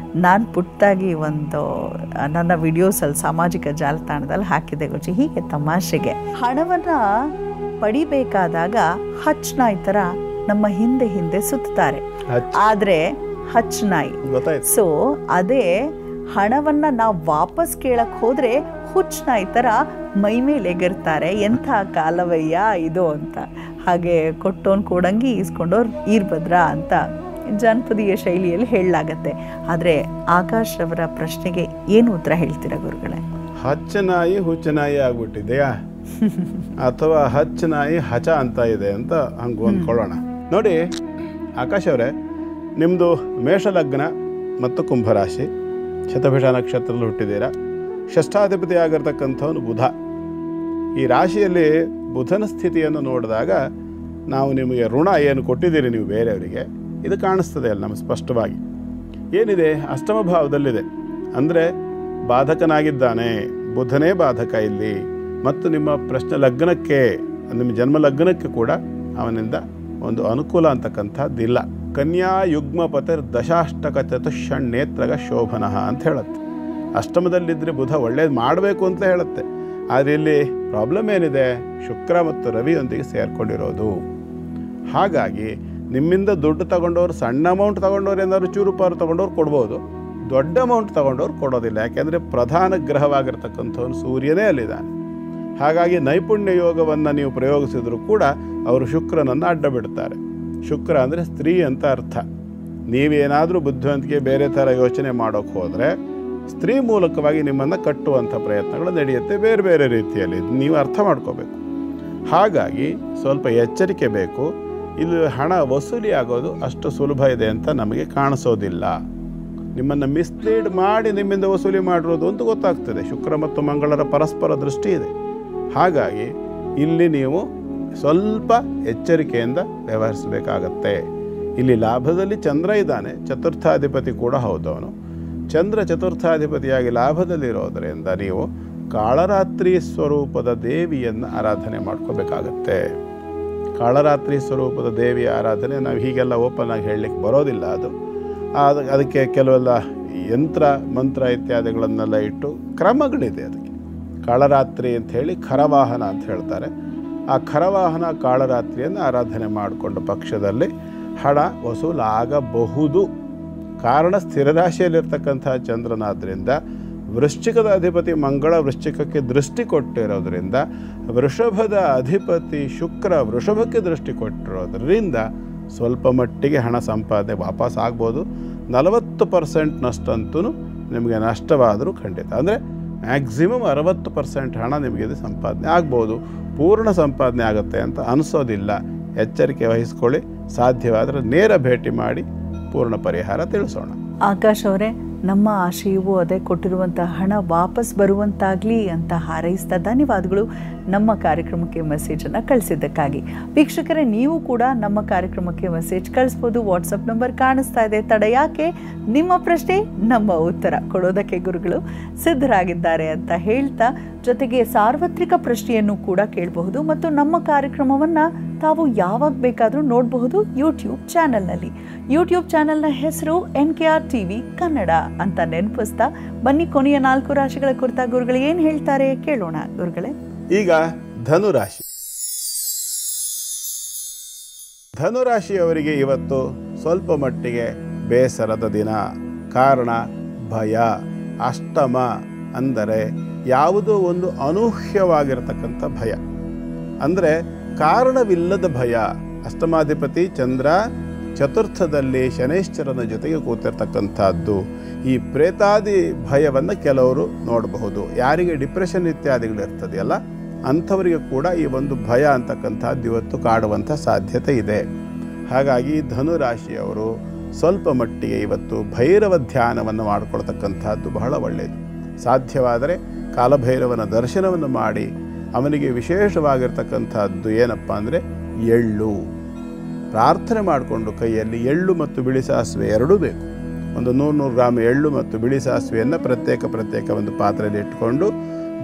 ನಾನು ಪುಟ್ಟಾಗಿ ಒಂದು ನನ್ನ ವಿಡಿಯೋಸಲ್ಲಿ ಸಾಮಾಜಿಕ ಜಾಲತಾಣದಲ್ಲಿ ಹಾಕಿದ್ದೆ ಗುರುಜಿ. ಹೀಗೆ ತಮಾಷೆಗೆ ಹಣವನ್ನು ಪಡಿಬೇಕಾದಾಗ ಹಚ್ ನಾಯಿ ಥರ ನಮ್ಮ ಹಿಂದೆ ಹಿಂದೆ ಸುತ್ತಾರೆ. ಆದರೆ ಹಚ್ ನಾಯಿ. ಸೊ ಅದೇ ಹಣವನ್ನ ನಾವು ವಾಪಸ್ ಕೇಳಕ್ ಹೋದ್ರೆ ಹುಚ್ಚ ನಾಯಿ ಥರ ಮೈ ಮೇಲೆ ಎಗರ್ತಾರೆ. ಎಂಥ ಕಾಲವಯ್ಯ ಇದು ಅಂತ. ಹಾಗೆ ಕೊಟ್ಟೋನ್ ಕೊಡಂಗಿ ಈಸ್ಕೊಂಡವ್ರು ಈರ್ಭದ್ರ ಅಂತ ಜಾನಪದೀಯ ಶೈಲಿಯಲ್ಲಿ ಹೇಳಲಾಗತ್ತೆ. ಆದರೆ ಆಕಾಶ್ ಅವರ ಪ್ರಶ್ನೆಗೆ ಏನು ಉತ್ತರ ಹೇಳ್ತೀರಾ ಗುರುಗಳೇ? ಹಚ್ಚ ನಾಯಿ ಹುಚ್ಚ ನಾಯಿ ಆಗ್ಬಿಟ್ಟಿದೆಯಾ ಅಥವಾ ಹಚ್ಚ ನಾಯಿ ಹಚ ಅಂತ ಇದೆ ಅಂತ ಹಂಗೆ ಅಂದ್ಕೊಳ್ಳೋಣ. ನೋಡಿ ಆಕಾಶ್ ಅವರೇ, ನಿಮ್ಮದು ಮೇಷಲಗ್ನ ಮತ್ತು ಕುಂಭರಾಶಿ, ಶತಭಿಷ ನಕ್ಷತ್ರದಲ್ಲಿ ಹುಟ್ಟಿದ್ದೀರಾ. ಷಷ್ಠಾಧಿಪತಿ ಆಗಿರ್ತಕ್ಕಂಥವನು ಬುಧ. ಈ ರಾಶಿಯಲ್ಲಿ ಬುಧನ ಸ್ಥಿತಿಯನ್ನು ನೋಡಿದಾಗ ನಾವು ನಿಮಗೆ ಋಣ ಏನು ಕೊಟ್ಟಿದ್ದೀರಿ ನೀವು ಬೇರೆಯವರಿಗೆ, ಇದು ಕಾಣಿಸ್ತದೆ ಅಲ್ಲ ನಮಗೆ ಸ್ಪಷ್ಟವಾಗಿ. ಏನಿದೆ? ಅಷ್ಟಮ ಭಾವದಲ್ಲಿದೆ. ಅಂದರೆ ಬಾಧಕನಾಗಿದ್ದಾನೆ. ಬುಧನೇ ಬಾಧಕ ಇಲ್ಲಿ. ಮತ್ತು ನಿಮ್ಮ ಪ್ರಶ್ನೆ ಲಗ್ನಕ್ಕೆ, ನಿಮ್ಮ ಜನ್ಮ ಲಗ್ನಕ್ಕೆ ಕೂಡ ಅವನಿಂದ ಒಂದು ಅನುಕೂಲ ಅಂತಕ್ಕಂಥದ್ದಿಲ್ಲ. ಕನ್ಯಾ ಯುಗ್ಮಪತಿರ್ ದಶಾಷ್ಟಕ ಚತುಷ್ಷಣ್ನೇತ್ರಗ ಶೋಭನಃ ಅಂತ ಹೇಳುತ್ತೆ. ಅಷ್ಟಮದಲ್ಲಿದ್ದರೆ ಬುಧ ಒಳ್ಳೇದು ಮಾಡಬೇಕು ಅಂತ ಹೇಳುತ್ತೆ. ಆದರೆ ಇಲ್ಲಿ ಪ್ರಾಬ್ಲಮ್ ಏನಿದೆ? ಶುಕ್ರ ಮತ್ತು ರವಿಯೊಂದಿಗೆ ಸೇರಿಕೊಂಡಿರೋದು. ಹಾಗಾಗಿ ನಿಮ್ಮಿಂದ ದುಡ್ಡು ತಗೊಂಡವ್ರು, ಸಣ್ಣ ಅಮೌಂಟ್ ತಗೊಂಡವ್ರು, ಏನಾದ್ರು ಚೂರು ಪಾರು ತಗೊಂಡವ್ರು ಕೊಡ್ಬೋದು. ದೊಡ್ಡ ಅಮೌಂಟ್ ತಗೊಂಡವ್ರು ಕೊಡೋದಿಲ್ಲ. ಯಾಕೆಂದರೆ ಪ್ರಧಾನ ಗ್ರಹವಾಗಿರ್ತಕ್ಕಂಥವನು ಸೂರ್ಯನೇ ಅಲ್ಲಿದ್ದಾನೆ. ಹಾಗಾಗಿ ನೈಪುಣ್ಯ ಯೋಗವನ್ನು ನೀವು ಪ್ರಯೋಗಿಸಿದರೂ ಕೂಡ ಅವರು ಶುಕ್ರನನ್ನು ಅಡ್ಡ ಬಿಡ್ತಾರೆ. ಶುಕ್ರ ಅಂದರೆ ಸ್ತ್ರೀ ಅಂತ ಅರ್ಥ. ನೀವೇನಾದರೂ ಬುದ್ಧಿವಂತಿಕೆ ಬೇರೆ ಥರ ಯೋಚನೆ ಮಾಡೋಕ್ಕೆ ಹೋದರೆ ಸ್ತ್ರೀ ಮೂಲಕವಾಗಿ ನಿಮ್ಮನ್ನು ಕಟ್ಟುವಂಥ ಪ್ರಯತ್ನಗಳು ನಡೆಯುತ್ತೆ ಬೇರೆ ಬೇರೆ ರೀತಿಯಲ್ಲಿ. ನೀವು ಅರ್ಥ ಮಾಡ್ಕೋಬೇಕು. ಹಾಗಾಗಿ ಸ್ವಲ್ಪ ಎಚ್ಚರಿಕೆ ಬೇಕು. ಇಲ್ಲಿ ಹಣ ವಸೂಲಿ ಆಗೋದು ಅಷ್ಟು ಸುಲಭ ಇದೆ ಅಂತ ನಮಗೆ ಕಾಣಿಸೋದಿಲ್ಲ. ನಿಮ್ಮನ್ನು ಮಿಸ್ಲೀಡ್ ಮಾಡಿ ನಿಮ್ಮಿಂದ ವಸೂಲಿ ಮಾಡಿರೋದು ಅಂತ ಗೊತ್ತಾಗ್ತದೆ. ಶುಕ್ರ ಮತ್ತು ಮಂಗಳರ ಪರಸ್ಪರ ದೃಷ್ಟಿ ಇದೆ. ಹಾಗಾಗಿ ಇಲ್ಲಿ ನೀವು ಸ್ವಲ್ಪ ಎಚ್ಚರಿಕೆಯಿಂದ ವ್ಯವಹರಿಸಬೇಕಾಗತ್ತೆ. ಇಲ್ಲಿ ಲಾಭದಲ್ಲಿ ಚಂದ್ರ ಇದ್ದಾನೆ, ಚತುರ್ಥಾಧಿಪತಿ ಕೂಡ ಹೌದವನು. ಚಂದ್ರ ಚತುರ್ಥಾಧಿಪತಿಯಾಗಿ ಲಾಭದಲ್ಲಿರೋದರಿಂದ ನೀವು ಕಾಳರಾತ್ರಿ ಸ್ವರೂಪದ ದೇವಿಯನ್ನು ಆರಾಧನೆ ಮಾಡ್ಕೋಬೇಕಾಗತ್ತೆ. ಕಾಳರಾತ್ರಿ ಸ್ವರೂಪದ ದೇವಿಯ ಆರಾಧನೆ ನಾವು ಹೀಗೆಲ್ಲ ಓಪನ್ ಆಗಿ ಹೇಳಲಿಕ್ಕೆ ಬರೋದಿಲ್ಲ. ಅದಕ್ಕೆ ಕೆಲವೆಲ್ಲ ಯಂತ್ರ ಮಂತ್ರ ಇತ್ಯಾದಿಗಳನ್ನೆಲ್ಲ ಇಟ್ಟು ಕ್ರಮಗಳಿದೆ ಅದಕ್ಕೆ. ಕಾಳರಾತ್ರಿ ಅಂಥೇಳಿ ಖರವಾಹನ ಅಂತ ಹೇಳ್ತಾರೆ. ಆ ಖರವಾಹನ ಕಾಳರಾತ್ರಿಯನ್ನು ಆರಾಧನೆ ಮಾಡಿಕೊಂಡ ಪಕ್ಷದಲ್ಲಿ ಹಣ ವಸೂಲಾಗಬಹುದು. ಕಾರಣ ಸ್ಥಿರರಾಶಿಯಲ್ಲಿರ್ತಕ್ಕಂಥ ಚಂದ್ರನಾದ್ದರಿಂದ, ವೃಶ್ಚಿಕದ ಅಧಿಪತಿ ಮಂಗಳ ವೃಶ್ಚಿಕಕ್ಕೆ ದೃಷ್ಟಿ ಕೊಟ್ಟಿರೋದ್ರಿಂದ, ವೃಷಭದ ಅಧಿಪತಿ ಶುಕ್ರ ವೃಷಭಕ್ಕೆ ದೃಷ್ಟಿ ಕೊಟ್ಟಿರೋದ್ರಿಂದ ಸ್ವಲ್ಪ ಮಟ್ಟಿಗೆ ಹಣ ಸಂಪಾದನೆ ವಾಪಸ್ ಆಗ್ಬೋದು. 40%ನಷ್ಟಂತೂ ನಿಮಗೆ ನಷ್ಟವಾದರೂ ಖಂಡಿತ, ಅಂದರೆ ಮ್ಯಾಕ್ಸಿಮಮ್ 60% ಹಣ ನಿಮಗೆ ಇದು ಸಂಪಾದನೆ ಆಗ್ಬೋದು. ಪೂರ್ಣ ಸಂಪಾದನೆ ಆಗುತ್ತೆ ಅಂತ ಅನಿಸೋದಿಲ್ಲ. ಎಚ್ಚರಿಕೆ ವಹಿಸ್ಕೊಳ್ಳಿ. ಸಾಧ್ಯವಾದರೆ ನೇರ ಭೇಟಿ ಮಾಡಿ ಪೂರ್ಣ ಪರಿಹಾರ ತಿಳಿಸೋಣ. ಆಕಾಶ್ ಅವರೇ, ನಮ್ಮ ಆಶಯವೂ ಅದೇ, ಕೊಟ್ಟಿರುವಂಥ ಹಣ ವಾಪಸ್ ಬರುವಂತಾಗಲಿ ಅಂತ ಹಾರೈಸ್ತಾ ಧನ್ಯವಾದಗಳು ನಮ್ಮ ಕಾರ್ಯಕ್ರಮಕ್ಕೆ ಮೆಸೇಜನ್ನು ಕಳಿಸಿದ್ದಕ್ಕಾಗಿ. ವೀಕ್ಷಕರೇ, ನೀವು ಕೂಡ ನಮ್ಮ ಕಾರ್ಯಕ್ರಮಕ್ಕೆ ಮೆಸೇಜ್ ಕಳಿಸ್ಬೋದು. ವಾಟ್ಸಪ್ ನಂಬರ್ ಕಾಣಿಸ್ತಾ ಇದೆ. ತಡ ಯಾಕೆ, ನಿಮ್ಮ ಪ್ರಶ್ನೆ ನಮ್ಮ ಉತ್ತರ ಕೊಡೋದಕ್ಕೆ ಗುರುಗಳು ಸಿದ್ಧರಾಗಿದ್ದಾರೆ ಅಂತ ಹೇಳ್ತಾ, ಜೊತೆಗೆ ಸಾರ್ವತ್ರಿಕ ಪ್ರಶ್ನೆಯನ್ನು ಕೂಡ ಕೇಳಬಹುದು ಮತ್ತು ನಮ್ಮ ಕಾರ್ಯಕ್ರಮವನ್ನು ತಾವು ಯಾವಾಗ ಬೇಕಾದರೂ ನೋಡಬಹುದು ಯೂಟ್ಯೂಬ್ ಚಾನಲ್ನಲ್ಲಿ. ಯೂಟ್ಯೂಬ್ ಚಾನಲ್ನ ಹೆಸರು NKR TV ಕನ್ನಡ ಅಂತ ನೆನಪಿಸ್ತಾ ಬನ್ನಿ, ಕೊನೆಯ 4 ರಾಶಿಗಳ ಕುರಿತ ಗುರುಗಳು ಏನು ಹೇಳ್ತಾರೆ ಕೇಳೋಣ. ಗುರುಗಳೇ, ಈಗ ಧನುರಾಶಿ. ಧನುರಾಶಿಯವರಿಗೆ ಇವತ್ತು ಸ್ವಲ್ಪ ಮಟ್ಟಿಗೆ ಬೇಸರದ ದಿನ. ಕಾರಣ ಭಯ. ಅಷ್ಟಮ ಅಂದರೆ ಯಾವುದೋ ಒಂದು ಅನೂಹ್ಯವಾಗಿರತಕ್ಕಂಥ ಭಯ, ಅಂದರೆ ಕಾರಣವಿಲ್ಲದ ಭಯ. ಅಷ್ಟಮಾಧಿಪತಿ ಚಂದ್ರ ಚತುರ್ಥದಲ್ಲಿ ಶನೈಶ್ಚರನ ಜೊತೆಗೆ ಕೂತಿರ್ತಕ್ಕಂಥದ್ದು. ಈ ಪ್ರೇತಾದಿ ಭಯವನ್ನು ಕೆಲವರು ನೋಡಬಹುದು. ಯಾರಿಗೆ ಡಿಪ್ರೆಷನ್ ಇತ್ಯಾದಿಗಳಿರ್ತದೆಯಲ್ಲ, ಅಂಥವರಿಗೆ ಕೂಡ ಈ ಒಂದು ಭಯ ಅಂತಕ್ಕಂಥದ್ದು ಇವತ್ತು ಕಾಡುವಂಥ ಸಾಧ್ಯತೆ ಇದೆ. ಹಾಗಾಗಿ ಧನುರಾಶಿಯವರು ಸ್ವಲ್ಪ ಮಟ್ಟಿಗೆ ಇವತ್ತು ಭೈರವ ಧ್ಯಾನವನ್ನು ಮಾಡಿಕೊಳ್ತಕ್ಕಂಥದ್ದು ಬಹಳ ಒಳ್ಳೆಯದು. ಸಾಧ್ಯವಾದರೆ ಕಾಲಭೈರವನ ದರ್ಶನವನ್ನು ಮಾಡಿ ಅವನಿಗೆ ವಿಶೇಷವಾಗಿರ್ತಕ್ಕಂಥದ್ದು ಏನಪ್ಪ ಅಂದರೆ ಎಳ್ಳು. ಪ್ರಾರ್ಥನೆ ಮಾಡಿಕೊಂಡು ಕೈಯಲ್ಲಿ ಎಳ್ಳು ಮತ್ತು ಬಿಳಿ ಸಾಸಿವೆ ಎರಡೂ ಬೇಕು. ಒಂದು 100 ಗ್ರಾಮ್ ಎಳ್ಳು ಮತ್ತು ಬಿಳಿ ಸಾಸಿವೆಯನ್ನು ಪ್ರತ್ಯೇಕ ಒಂದು ಪಾತ್ರೆಯಲ್ಲಿ ಇಟ್ಕೊಂಡು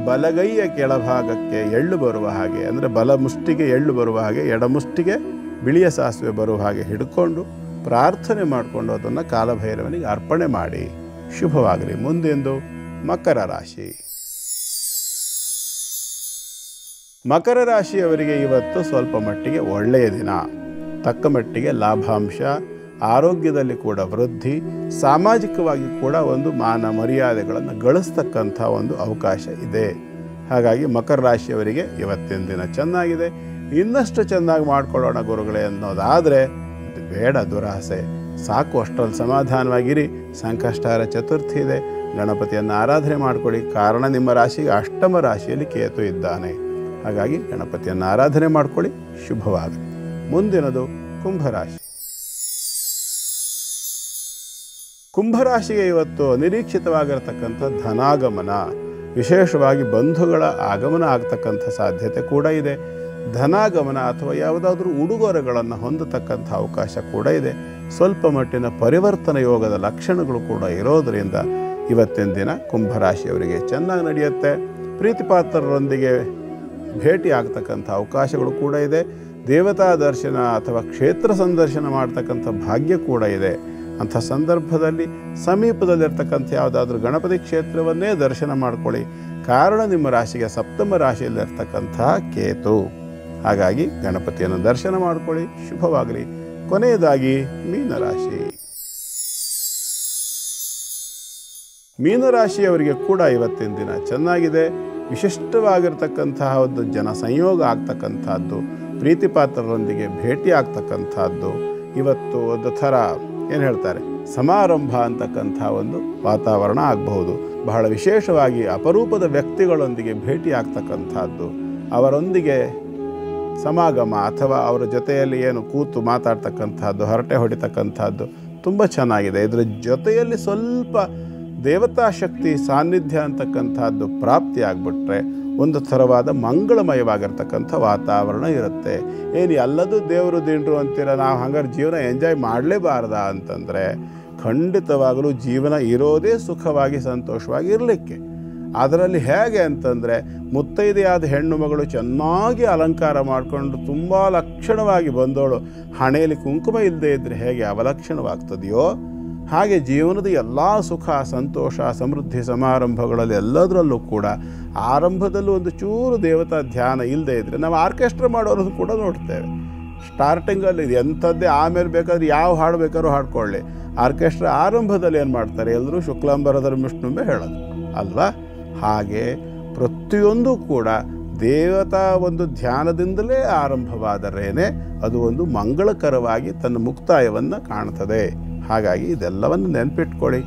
ಬಲಗೈಯ ಕೆಳಭಾಗಕ್ಕೆ ಎಳ್ಳು ಬರುವ ಹಾಗೆ, ಅಂದರೆ ಬಲ ಮುಷ್ಟಿಗೆ ಎಳ್ಳು ಬರುವ ಹಾಗೆ, ಎಡಮುಷ್ಟಿಗೆ ಬಿಳಿಯ ಸಾಸಿವೆ ಬರುವ ಹಾಗೆ ಹಿಡ್ಕೊಂಡು ಪ್ರಾರ್ಥನೆ ಮಾಡಿಕೊಂಡು ಅದನ್ನು ಕಾಲಭೈರವನಿಗೆ ಅರ್ಪಣೆ ಮಾಡಿ. ಶುಭವಾಗಲಿ. ಮುಂದೆಂದು ಮಕರ ರಾಶಿ. ಮಕರ ರಾಶಿಯವರಿಗೆ ಇವತ್ತು ಸ್ವಲ್ಪ ಮಟ್ಟಿಗೆ ಒಳ್ಳೆಯ ದಿನ. ತಕ್ಕ ಮಟ್ಟಿಗೆ ಲಾಭಾಂಶ, ಆರೋಗ್ಯದಲ್ಲಿ ಕೂಡ ವೃದ್ಧಿ, ಸಾಮಾಜಿಕವಾಗಿ ಕೂಡ ಒಂದು ಮಾನ ಮರ್ಯಾದೆಗಳನ್ನು ಗಳಿಸ್ತಕ್ಕಂಥ ಒಂದು ಅವಕಾಶ ಇದೆ. ಹಾಗಾಗಿ ಮಕರ ರಾಶಿಯವರಿಗೆ ಇವತ್ತಿನ ದಿನ ಚೆನ್ನಾಗಿದೆ. ಇನ್ನಷ್ಟು ಚೆನ್ನಾಗಿ ಮಾಡ್ಕೊಳ್ಳೋಣ ಗುರುಗಳೇ ಅನ್ನೋದಾದರೆ ಬೇಡ, ದುರಾಸೆ ಸಾಕು. ಅಷ್ಟರಲ್ಲಿ ಸಮಾಧಾನವಾಗಿರಿ. ಸಂಕಷ್ಟಹರ ಚತುರ್ಥಿ ಇದೆ. ಗಣಪತಿಯನ್ನು ಆರಾಧನೆ ಮಾಡಿಕೊಳ್ಳಿ. ಕಾರಣ ನಿಮ್ಮ ರಾಶಿಗೆ ಅಷ್ಟಮ ರಾಶಿಯಲ್ಲಿ ಕೇತು ಇದ್ದಾನೆ. ಹಾಗಾಗಿ ಗಣಪತಿಯನ್ನು ಆರಾಧನೆ ಮಾಡಿಕೊಳ್ಳಿ. ಶುಭವಾಗಲಿ. ಮುಂದಿನದು ಕುಂಭರಾಶಿ. ಕುಂಭರಾಶಿಗೆ ಇವತ್ತು ಅನಿರೀಕ್ಷಿತವಾಗಿರತಕ್ಕಂಥ ಧನಾಗಮನ, ವಿಶೇಷವಾಗಿ ಬಂಧುಗಳ ಆಗಮನ ಆಗ್ತಕ್ಕಂಥ ಸಾಧ್ಯತೆ ಕೂಡ ಇದೆ. ಧನಾಗಮನ ಅಥವಾ ಯಾವುದಾದ್ರೂ ಉಡುಗೊರೆಗಳನ್ನು ಹೊಂದತಕ್ಕಂಥ ಅವಕಾಶ ಕೂಡ ಇದೆ. ಸ್ವಲ್ಪ ಮಟ್ಟಿನ ಪರಿವರ್ತನ ಯೋಗದ ಲಕ್ಷಣಗಳು ಕೂಡ ಇರೋದರಿಂದ ಇವತ್ತಿನ ದಿನ ಕುಂಭರಾಶಿಯವರಿಗೆ ಚೆನ್ನಾಗಿ ನಡೆಯುತ್ತೆ. ಪ್ರೀತಿಪಾತ್ರರೊಂದಿಗೆ ಭೇಟಿ ಆಗ್ತಕ್ಕಂಥ ಅವಕಾಶಗಳು ಕೂಡ ಇದೆ. ದೇವತಾ ದರ್ಶನ ಅಥವಾ ಕ್ಷೇತ್ರ ಸಂದರ್ಶನ ಮಾಡ್ತಕ್ಕಂಥ ಭಾಗ್ಯ ಕೂಡ ಇದೆ. ಅಂಥ ಸಂದರ್ಭದಲ್ಲಿ ಸಮೀಪದಲ್ಲಿರ್ತಕ್ಕಂಥ ಯಾವುದಾದ್ರೂ ಗಣಪತಿ ಕ್ಷೇತ್ರವನ್ನೇ ದರ್ಶನ ಮಾಡ್ಕೊಳ್ಳಿ. ಕಾರಣ ನಿಮ್ಮ ರಾಶಿಗೆ ಸಪ್ತಮ ರಾಶಿಯಲ್ಲಿರ್ತಕ್ಕಂತಹ ಕೇತು. ಹಾಗಾಗಿ ಗಣಪತಿಯನ್ನು ದರ್ಶನ ಮಾಡ್ಕೊಳ್ಳಿ. ಶುಭವಾಗಲಿ. ಕೊನೆಯದಾಗಿ ಮೀನರಾಶಿ. ಮೀನರಾಶಿಯವರಿಗೆ ಕೂಡ ಇವತ್ತಿನ ದಿನ ಚೆನ್ನಾಗಿದೆ. ವಿಶಿಷ್ಟವಾಗಿರ್ತಕ್ಕಂತಹ ಒಂದು ಜನ ಸಂಯೋಗ ಆಗ್ತಕ್ಕಂಥದ್ದು, ಪ್ರೀತಿಪಾತ್ರರೊಂದಿಗೆ ಭೇಟಿ ಆಗ್ತಕ್ಕಂಥದ್ದು, ಇವತ್ತು ಒಂದು ಥರ ಏನು ಹೇಳ್ತಾರೆ ಸಮಾರಂಭ ಅಂತಕ್ಕಂಥ ಒಂದು ವಾತಾವರಣ ಆಗಬಹುದು. ಬಹಳ ವಿಶೇಷವಾಗಿ ಅಪರೂಪದ ವ್ಯಕ್ತಿಗಳೊಂದಿಗೆ ಭೇಟಿ ಆಗ್ತಕ್ಕಂಥದ್ದು, ಅವರೊಂದಿಗೆ ಸಮಾಗಮ ಅಥವಾ ಅವರ ಜೊತೆಯಲ್ಲಿ ಏನು ಕೂತು ಮಾತಾಡ್ತಕ್ಕಂಥದ್ದು, ಹರಟೆ ಹೊಡಿತಕ್ಕಂಥದ್ದು ತುಂಬ ಚೆನ್ನಾಗಿದೆ. ಇದರ ಜೊತೆಯಲ್ಲಿ ಸ್ವಲ್ಪ ದೇವತಾ ಶಕ್ತಿ ಸಾನ್ನಿಧ್ಯ ಅಂತಕ್ಕಂಥದ್ದು ಪ್ರಾಪ್ತಿ ಆಗಿಬಿಟ್ರೆ ಒಂದು ಥರವಾದ ಮಂಗಳಮಯವಾಗಿರ್ತಕ್ಕಂಥ ವಾತಾವರಣ ಇರುತ್ತೆ. ಏನು ಎಲ್ಲದೂ ದೇವರು ದಿಂಡ್ರು ಅಂತೀರ, ನಾವು ಹಂಗಾರೆ ಜೀವನ ಎಂಜಾಯ್ ಮಾಡಲೇಬಾರ್ದ ಅಂತಂದರೆ ಖಂಡಿತವಾಗಲೂ ಜೀವನ ಇರೋದೇ ಸುಖವಾಗಿ ಸಂತೋಷವಾಗಿ ಇರಲಿಕ್ಕೆ. ಅದರಲ್ಲಿ ಹೇಗೆ ಅಂತಂದರೆ ಮುತ್ತೈದೆಯಾದ ಹೆಣ್ಣು ಮಗಳು ಚೆನ್ನಾಗಿ ಅಲಂಕಾರ ಮಾಡಿಕೊಂಡು ತುಂಬ ಲಕ್ಷಣವಾಗಿ ಬಂದವಳು ಹಣೆಯಲ್ಲಿ ಕುಂಕುಮ ಇಲ್ಲದೆ ಇದ್ದರೆ ಹೇಗೆ ಅವಲಕ್ಷಣವಾಗ್ತದೆಯೋ ಹಾಗೆ ಜೀವನದ ಎಲ್ಲ ಸುಖ ಸಂತೋಷ ಸಮೃದ್ಧಿ ಸಮಾರಂಭಗಳಲ್ಲಿ ಎಲ್ಲದರಲ್ಲೂ ಕೂಡ ಆರಂಭದಲ್ಲೂ ಒಂದು ಚೂರು ದೇವತಾ ಧ್ಯಾನ ಇಲ್ಲದೆ ಇದ್ದರೆ ನಾವು ಆರ್ಕೆಸ್ಟ್ರಾ ಮಾಡೋರನ್ನು ಕೂಡ ನೋಡ್ತೇವೆ. ಸ್ಟಾರ್ಟಿಂಗಲ್ಲಿ ಇದು ಎಂಥದ್ದೇ, ಆಮೇಲೆ ಬೇಕಾದ್ರೆ ಯಾವ ಹಾಡು ಬೇಕಾದ್ರೂ ಹಾಡ್ಕೊಳ್ಳಿ. ಆರ್ಕೆಸ್ಟ್ರಾ ಆರಂಭದಲ್ಲಿ ಏನು ಮಾಡ್ತಾರೆ, ಎಲ್ಲರೂ ಶುಕ್ಲಾಂಬರಧರಂ ವಿಷ್ಣುಂಬೆ ಹೇಳೋದು ಅಲ್ವಾ? ಹಾಗೆ ಪ್ರತಿಯೊಂದು ಕೂಡ ದೇವತಾ ಒಂದು ಧ್ಯಾನದಿಂದಲೇ ಆರಂಭವಾದರೇನೆ ಅದು ಒಂದು ಮಂಗಳಕರವಾಗಿ ತನ್ನ ಮುಕ್ತಾಯವನ್ನು ಕಾಣ್ತದೆ. ಹಾಗಾಗಿ ಇದೆಲ್ಲವನ್ನು ನೆನಪಿಟ್ಕೊಳ್ಳಿ,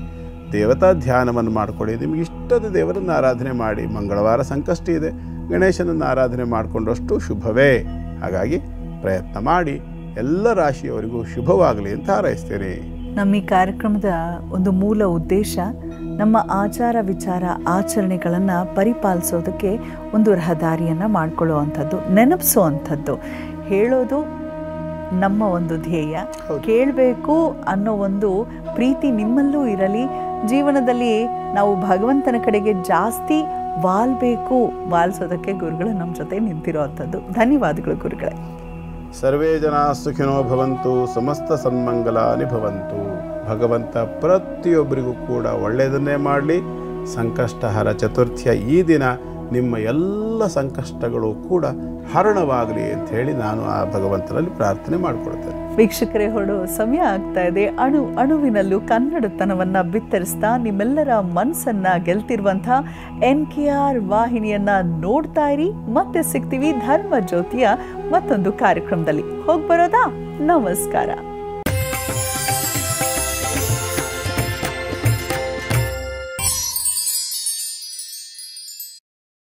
ದೇವತಾ ಧ್ಯಾನವನ್ನು ಮಾಡಿಕೊಳ್ಳಿ. ನಿಮಗೆ ಇಷ್ಟದ ದೇವರನ್ನು ಆರಾಧನೆ ಮಾಡಿ. ಮಂಗಳವಾರ ಸಂಕಷ್ಟಿ ಇದೆ, ಗಣೇಶನನ್ನು ಆರಾಧನೆ ಮಾಡಿಕೊಂಡಷ್ಟು ಶುಭವೇ. ಹಾಗಾಗಿ ಪ್ರಯತ್ನ ಮಾಡಿ. ಎಲ್ಲ ರಾಶಿಯವರಿಗೂ ಶುಭವಾಗಲಿ ಅಂತ ಹಾರೈಸ್ತೀನಿ. ನಮ್ಮ ಈ ಕಾರ್ಯಕ್ರಮದ ಒಂದು ಮೂಲ ಉದ್ದೇಶ ನಮ್ಮ ಆಚಾರ ವಿಚಾರ ಆಚರಣೆಗಳನ್ನು ಪರಿಪಾಲಿಸೋದಕ್ಕೆ ಒಂದು ರಹದಾರಿಯನ್ನು ಮಾಡಿಕೊಳ್ಳುವಂಥದ್ದು, ನೆನಪಿಸುವಂಥದ್ದು. ಹೇಳೋದು ನಮ್ಮ ಒಂದು ಧ್ಯೇಯ, ಕೇಳಬೇಕು ಅನ್ನೋ ಒಂದು ಪ್ರೀತಿ ನಿಮ್ಮಲ್ಲೂ ಇರಲಿ. ಜೀವನದಲ್ಲಿ ನಾವು ಭಗವಂತನ ಕಡೆಗೆ ಜಾಸ್ತಿ ವಾಲ್ಸೋದಕ್ಕೆ ಗುರುಗಳು ನಮ್ಮ ಜೊತೆ ನಿಂತಿರುವಂಥದ್ದು. ಧನ್ಯವಾದಗಳು ಗುರುಗಳೇ. ಸರ್ವೇ ಜನ ಸುಖಿನೋ ಭವಂತು, ಸಮಸ್ತ ಸನ್ಮಂಗಲಾನಿ ಭವಂತು. ಭಗವಂತ ಪ್ರತಿಯೊಬ್ಬರಿಗೂ ಕೂಡ ಒಳ್ಳೆಯದನ್ನೇ ಮಾಡಲಿ. ಸಂಕಷ್ಟಹರ ಚತುರ್ಥಿಯ ಈ ದಿನ ನಿಮ್ಮ ಎಲ್ಲ ಸಂಕಷ್ಟಗಳು ಕೂಡ ಹರಣವಾಗಲಿ ಅಂತ ಹೇಳಿ ನಾನು ಆ ಭಗವಂತನಲ್ಲಿ ಪ್ರಾರ್ಥನೆ ಮಾಡಿಕೊಡ್ತೇನೆ. ವೀಕ್ಷಕರೇ, ಹೊರಡೋ ಸಮಯ ಆಗ್ತಾ ಇದೆ. ಅಣುವಿನಲ್ಲೂ ಕನ್ನಡತನವನ್ನು ಬಿತ್ತರಿಸ್ತಾ ನಿಮ್ಮೆಲ್ಲರ ಮನಸ್ಸನ್ನ ಗೆಲ್ತಿರುವಂತಹ NKR ವಾಹಿನಿಯನ್ನ ನೋಡ್ತಾ ಇರಿ. ಮತ್ತೆ ಸಿಗ್ತೀವಿ ಧರ್ಮ ಜ್ಯೋತಿಯ ಮತ್ತೊಂದು ಕಾರ್ಯಕ್ರಮದಲ್ಲಿ. ಹೋಗ್ಬರೋದಾ? ನಮಸ್ಕಾರ.